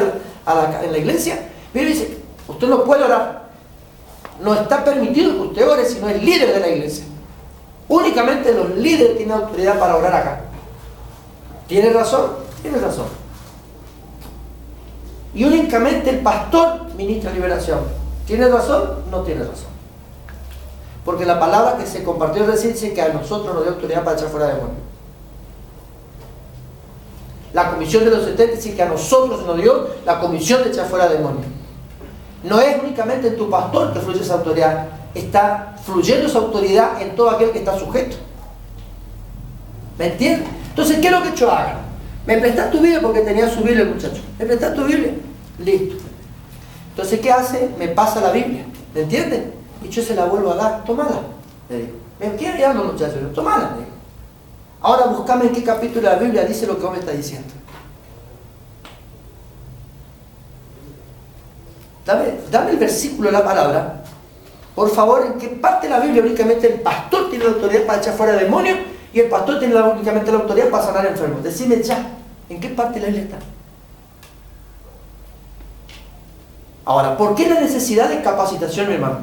en la iglesia. Viene y dice, usted no puede orar. No está permitido que usted ore si no es líder de la iglesia. Únicamente los líderes tienen autoridad para orar acá. ¿Tiene razón? Tiene razón. Y únicamente el pastor ministra liberación. ¿Tiene razón? No tiene razón. Porque la palabra que se compartió recién dice que a nosotros nos dio autoridad para echar fuera demonios. La comisión de los 70 dice que a nosotros nos dio la comisión de echar fuera demonios. No es únicamente en tu pastor que fluye esa autoridad. Está fluyendo esa autoridad en todo aquel que está sujeto. ¿Me entiendes? Entonces, ¿qué es lo que yo hago? ¿Me prestas tu Biblia? Porque tenía su Biblia el muchacho. ¿Me prestas tu Biblia? Listo. Entonces, ¿qué hace? Me pasa la Biblia. ¿Me entienden? Y yo se la vuelvo a dar. Tómala. Le digo. ¿Me queda mirando, muchachos? Tómala. Le digo. Ahora buscame en qué capítulo de la Biblia dice lo que vos me estás diciendo. Dame el versículo de la palabra. Por favor, ¿en qué parte de la Biblia únicamente el pastor tiene la autoridad para echar fuera demonios y el pastor tiene únicamente la autoridad para sanar enfermos? Decime ya, ¿en qué parte de la Biblia está? Ahora, ¿por qué la necesidad de capacitación, mi hermano?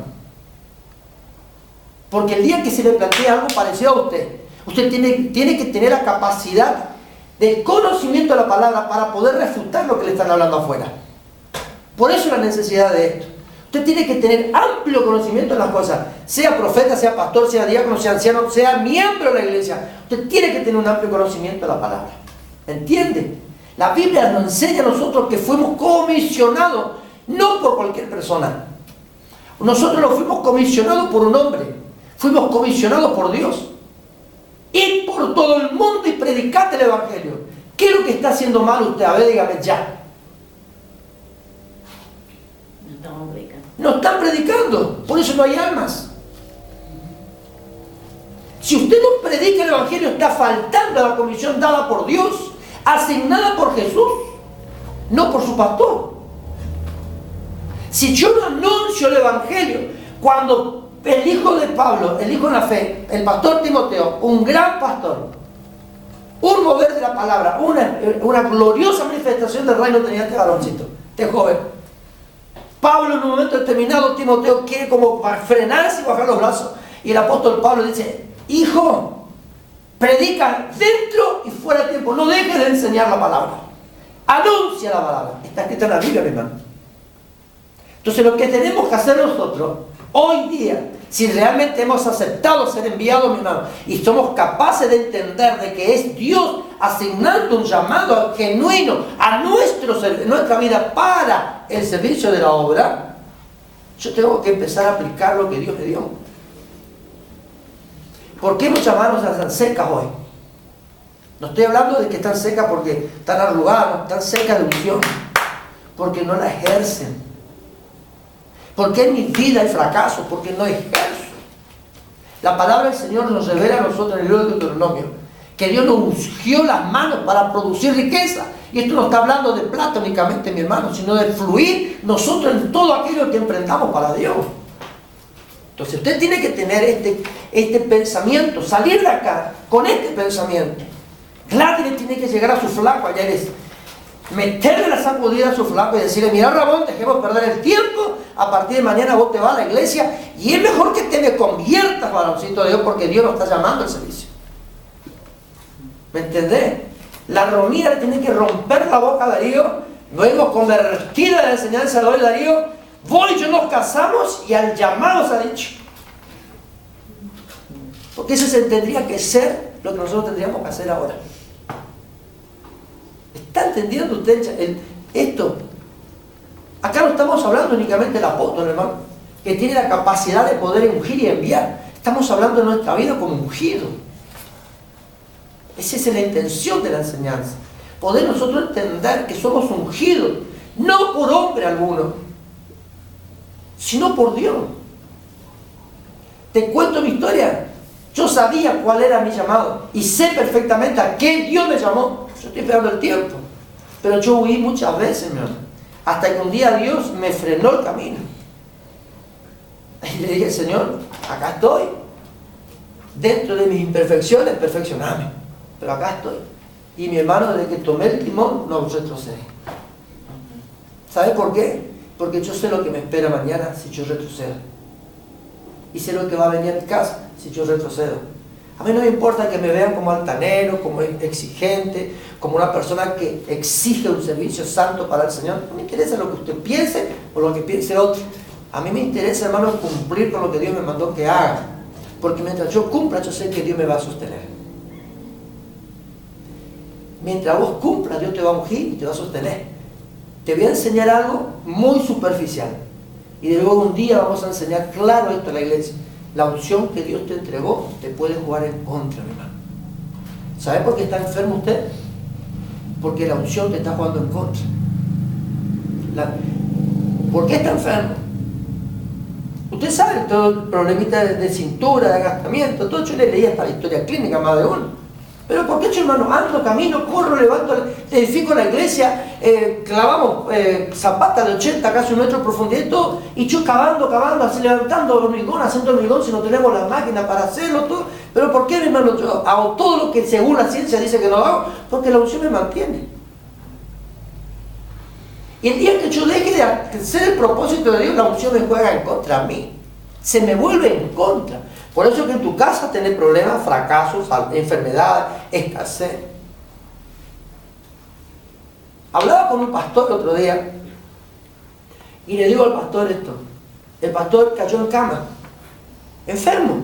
Porque el día que se le plantea algo parecido a usted tiene que tener la capacidad del conocimiento de la palabra para poder refutar lo que le están hablando afuera. Por eso la necesidad de esto. Usted tiene que tener amplio conocimiento de las cosas, sea profeta, sea pastor, sea diácono, sea anciano, sea miembro de la iglesia. Usted tiene que tener un amplio conocimiento de la palabra. ¿Entiende? La Biblia nos enseña a nosotros que fuimos comisionados, no por cualquier persona. Nosotros no fuimos comisionados por un hombre, fuimos comisionados por Dios. Ir por todo el mundo y predicar el Evangelio. ¿Qué es lo que está haciendo mal usted? A ver, dígame ya. No están predicando, por eso no hay almas. Si usted no predica el Evangelio, está faltando a la comisión dada por Dios, asignada por Jesús, no por su pastor. Si yo no anuncio el Evangelio, cuando el hijo de Pablo, el hijo de la fe, el pastor Timoteo, un gran pastor, un mover de la palabra, una gloriosa manifestación del reino tenía este varoncito, este joven. Pablo en un momento determinado, Timoteo quiere como frenarse y bajar los brazos. Y el apóstol Pablo dice, hijo, predica dentro y fuera de tiempo. No dejes de enseñar la palabra. Anuncia la palabra. Está escrito en la Biblia, mi hermano. Entonces lo que tenemos que hacer nosotros, hoy día, si realmente hemos aceptado ser enviados, mi hermano, y somos capaces de entender de que es Dios asignando un llamado genuino a nuestra vida para el servicio de la obra, yo tengo que empezar a aplicar lo que Dios me dio. ¿Por qué muchas manos están secas hoy? No estoy hablando de que están secas porque están arrugadas, no, están secas de unción, porque no la ejercen. Porque en mi vida hay fracaso, porque no ejerzo. La palabra del Señor nos revela a nosotros en el libro de Deuteronomio que Dios nos ungió las manos para producir riqueza. Y esto no está hablando de plata únicamente, mi hermano, sino de fluir nosotros en todo aquello que emprendamos para Dios. Entonces usted tiene que tener este pensamiento, salir de acá con este pensamiento. Gladys tiene que llegar a su flaco, allá es meterle la sacudida a su flaco y decirle: mira, Ramón, dejemos perder el tiempo, a partir de mañana vos te vas a la iglesia y es mejor que te me conviertas, varoncito de Dios, porque Dios nos está llamando al servicio. ¿Me entendés? La Romina le tiene que romper la boca a Darío. Luego, convertida de la enseñanza de hoy, Darío, vos y yo nos casamos y al llamado se ha dicho. Porque eso tendría que ser lo que nosotros tendríamos que hacer ahora. ¿Está entendiendo usted esto? Acá no estamos hablando únicamente del apóstol, hermano, que tiene la capacidad de poder ungir y enviar. Estamos hablando de nuestra vida como ungido. Esa es la intención de la enseñanza. Poder nosotros entender que somos ungidos, no por hombre alguno, sino por Dios. Te cuento mi historia. Yo sabía cuál era mi llamado y sé perfectamente a qué Dios me llamó. Yo estoy esperando el tiempo. Pero yo huí muchas veces, mi hermano. Hasta que un día Dios me frenó el camino. Y le dije: Señor, acá estoy. Dentro de mis imperfecciones, perfeccioname. Pero acá estoy. Y mi hermano, desde que tomé el timón, no retrocedí. ¿Sabe por qué? Porque yo sé lo que me espera mañana si yo retrocedo. Y sé lo que va a venir a mi casa si yo retrocedo. A mí no me importa que me vean como altanero, como exigente, como una persona que exige un servicio santo para el Señor. No me interesa lo que usted piense o lo que piense otro. A mí me interesa, hermano, cumplir con lo que Dios me mandó que haga. Porque mientras yo cumpla, yo sé que Dios me va a sostener. Mientras vos cumplas, Dios te va a ungir y te va a sostener. Te voy a enseñar algo muy superficial. Y de luego un día vamos a enseñar claro esto a la iglesia. La unción que Dios te entregó te puede jugar en contra, mi hermano. ¿Sabe por qué está enfermo usted? Porque la unción te está jugando en contra. ¿Por qué está enfermo? Usted sabe todo el problemita de cintura, de agastamiento, todo. Yo le leía hasta la historia clínica más de uno. Pero ¿por qué yo, hermano, ando, camino, corro, levanto, edifico la iglesia, clavamos zapatas de 80, casi 1 metro de profundidad y todo, y yo cavando, así levantando hormigón, haciendo hormigón si no tenemos la máquina para hacerlo, todo? Pero ¿por qué, mi hermano, yo hago todo lo que según la ciencia dice que no hago? Porque la unción me mantiene. Y el día que yo deje de hacer el propósito de Dios, la unción me juega en contra a mí. Se me vuelve en contra. Por eso que en tu casa tenés problemas, fracasos, enfermedades, escasez. Hablaba con un pastor el otro día y le digo al pastor esto. El pastor cayó en cama, enfermo.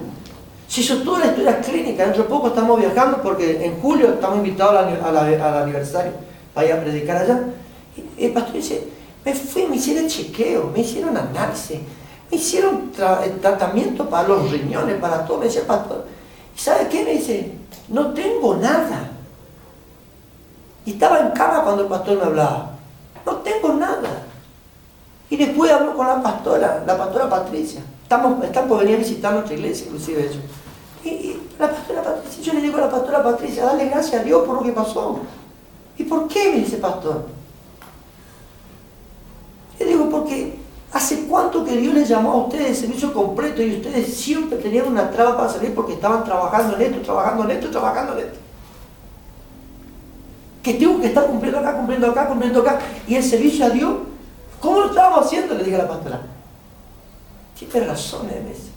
Se hizo toda la historia clínica. Dentro de poco estamos viajando porque en julio estamos invitados al aniversario para ir a predicar allá. Y el pastor dice: me hicieron chequeo, me hicieron análisis, me hicieron tratamiento para los riñones, para todo. Me dice el pastor: ¿y sabe qué? Me dice: no tengo nada. Y estaba en cama cuando el pastor me hablaba. No tengo nada. Y después habló con la pastora Patricia. Están por venir a visitar nuestra iglesia, inclusive ellos. Y la pastora Patricia, yo le digo a la pastora Patricia: dale gracias a Dios por lo que pasó. ¿Y por qué? Me dice el pastor. Le digo: porque ¿hace cuánto que Dios les llamó a ustedes de servicio completo y ustedes siempre tenían una traba para salir porque estaban trabajando en esto, trabajando en esto, trabajando en esto? Que tengo que estar cumpliendo acá, cumpliendo acá, cumpliendo acá. Y el servicio a Dios, ¿cómo lo estábamos haciendo? Le dije a la pastora. Tiene razón, me dice.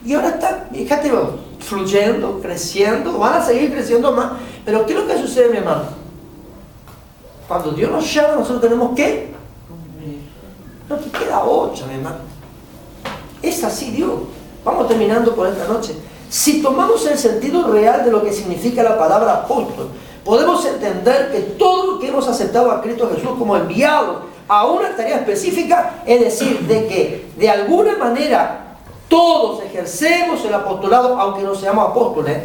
Y ahora están, fíjate, fluyendo, creciendo, van a seguir creciendo más. Pero ¿qué es lo que sucede, mi hermano? Cuando Dios nos llama, nosotros tenemos que no te queda otra, mi hermano. Es así Dios. Vamos terminando por esta noche. Si tomamos el sentido real de lo que significa la palabra apóstol, podemos entender que todo lo que hemos aceptado a Cristo Jesús como enviado a una tarea específica, es decir, de que de alguna manera todos ejercemos el apostolado, aunque no seamos apóstoles,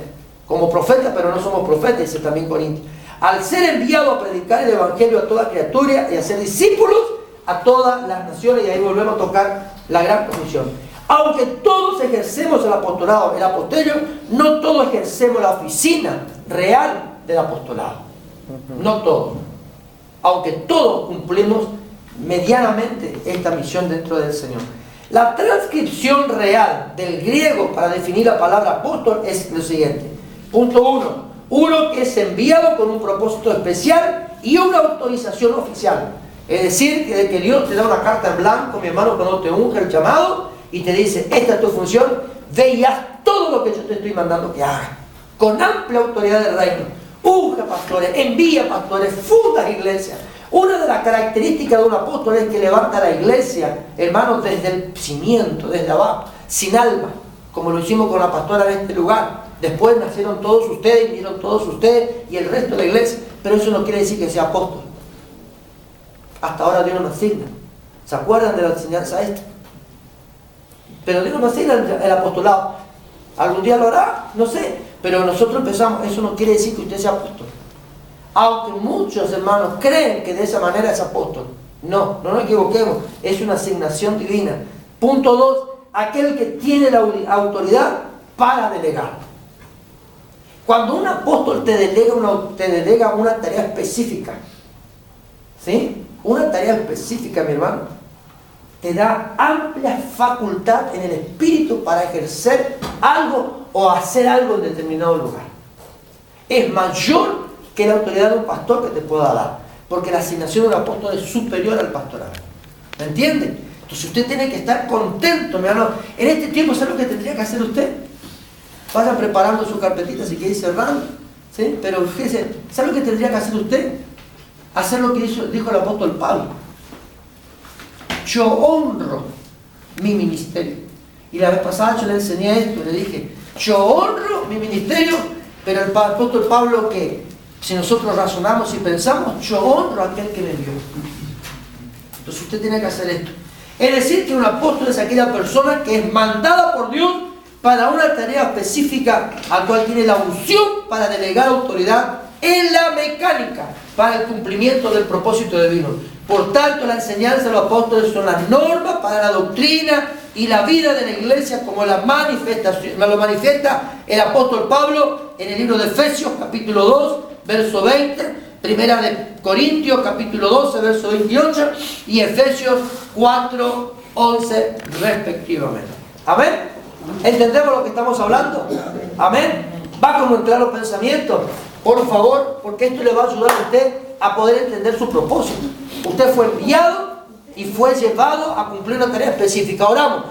como profetas, pero no somos profetas, dice también Corintios. Al ser enviado a predicar el evangelio a toda criatura y a ser discípulos a todas las naciones, y ahí volvemos a tocar la gran comisión. Aunque todos ejercemos el apostolado, el apostelio, no todos ejercemos la oficina real del apostolado. No todos. Aunque todos cumplimos medianamente esta misión dentro del Señor. La transcripción real del griego para definir la palabra apóstol es lo siguiente. Punto 1. Uno que es enviado con un propósito especial y una autorización oficial. Es decir, que Dios te da una carta en blanco, mi hermano, cuando te unge el llamado y te dice, esta es tu función, ve y haz todo lo que yo te estoy mandando que hagas. Con amplia autoridad del reino. Unge pastores, envía pastores, funda iglesias. Una de las características de un apóstol es que levanta la iglesia, hermanos, desde el cimiento, desde abajo, sin alma, como lo hicimos con la pastora en este lugar. Después nacieron todos ustedes, vinieron todos ustedes y el resto de la iglesia, pero eso no quiere decir que sea apóstol. Hasta ahora Dios nos asigna. ¿Se acuerdan de la enseñanza esta? Pero Dios nos asigna el apostolado. ¿Algún día lo hará? No sé. Pero nosotros empezamos, eso no quiere decir que usted sea apóstol. Aunque muchos hermanos creen que de esa manera es apóstol. No, no nos equivoquemos. Es una asignación divina. Punto 2. Aquel que tiene la autoridad para delegar. Cuando un apóstol te delega una tarea específica, ¿sí? Una tarea específica, mi hermano, te da amplia facultad en el espíritu para ejercer algo o hacer algo en determinado lugar. Es mayor que la autoridad de un pastor que te pueda dar, porque la asignación de un apóstol es superior al pastorado. ¿Me entiende? Entonces usted tiene que estar contento, mi hermano. En este tiempo, ¿sabe lo que tendría que hacer usted? Vayan preparando su carpetita si quiere ir cerrando, ¿sí? Pero fíjese, ¿sabe lo que tendría que hacer usted? Hacer lo que dijo el apóstol Pablo. Yo honro mi ministerio. Y la vez pasada yo le enseñé esto, le dije, yo honro mi ministerio, pero el apóstol Pablo, que si nosotros razonamos y pensamos, yo honro a aquel que me envió. Entonces usted tiene que hacer esto. Es decir, que un apóstol es aquella persona que es mandada por Dios para una tarea específica, al cual tiene la unción para delegar autoridad en la mecánica para el cumplimiento del propósito divino. Por tanto, la enseñanza de los apóstoles son las normas para la doctrina y la vida de la iglesia, como lo manifiesta el apóstol Pablo en el libro de Efesios, capítulo 2, verso 20, primera de Corintios, capítulo 12, verso 28, y Efesios 4, 11, respectivamente. ¿Amén? ¿Entendemos lo que estamos hablando? ¿Amén? Va con un claro pensamiento, por favor, porque esto le va a ayudar a usted a poder entender su propósito. Usted fue enviado y fue llevado a cumplir una tarea específica. Oramos.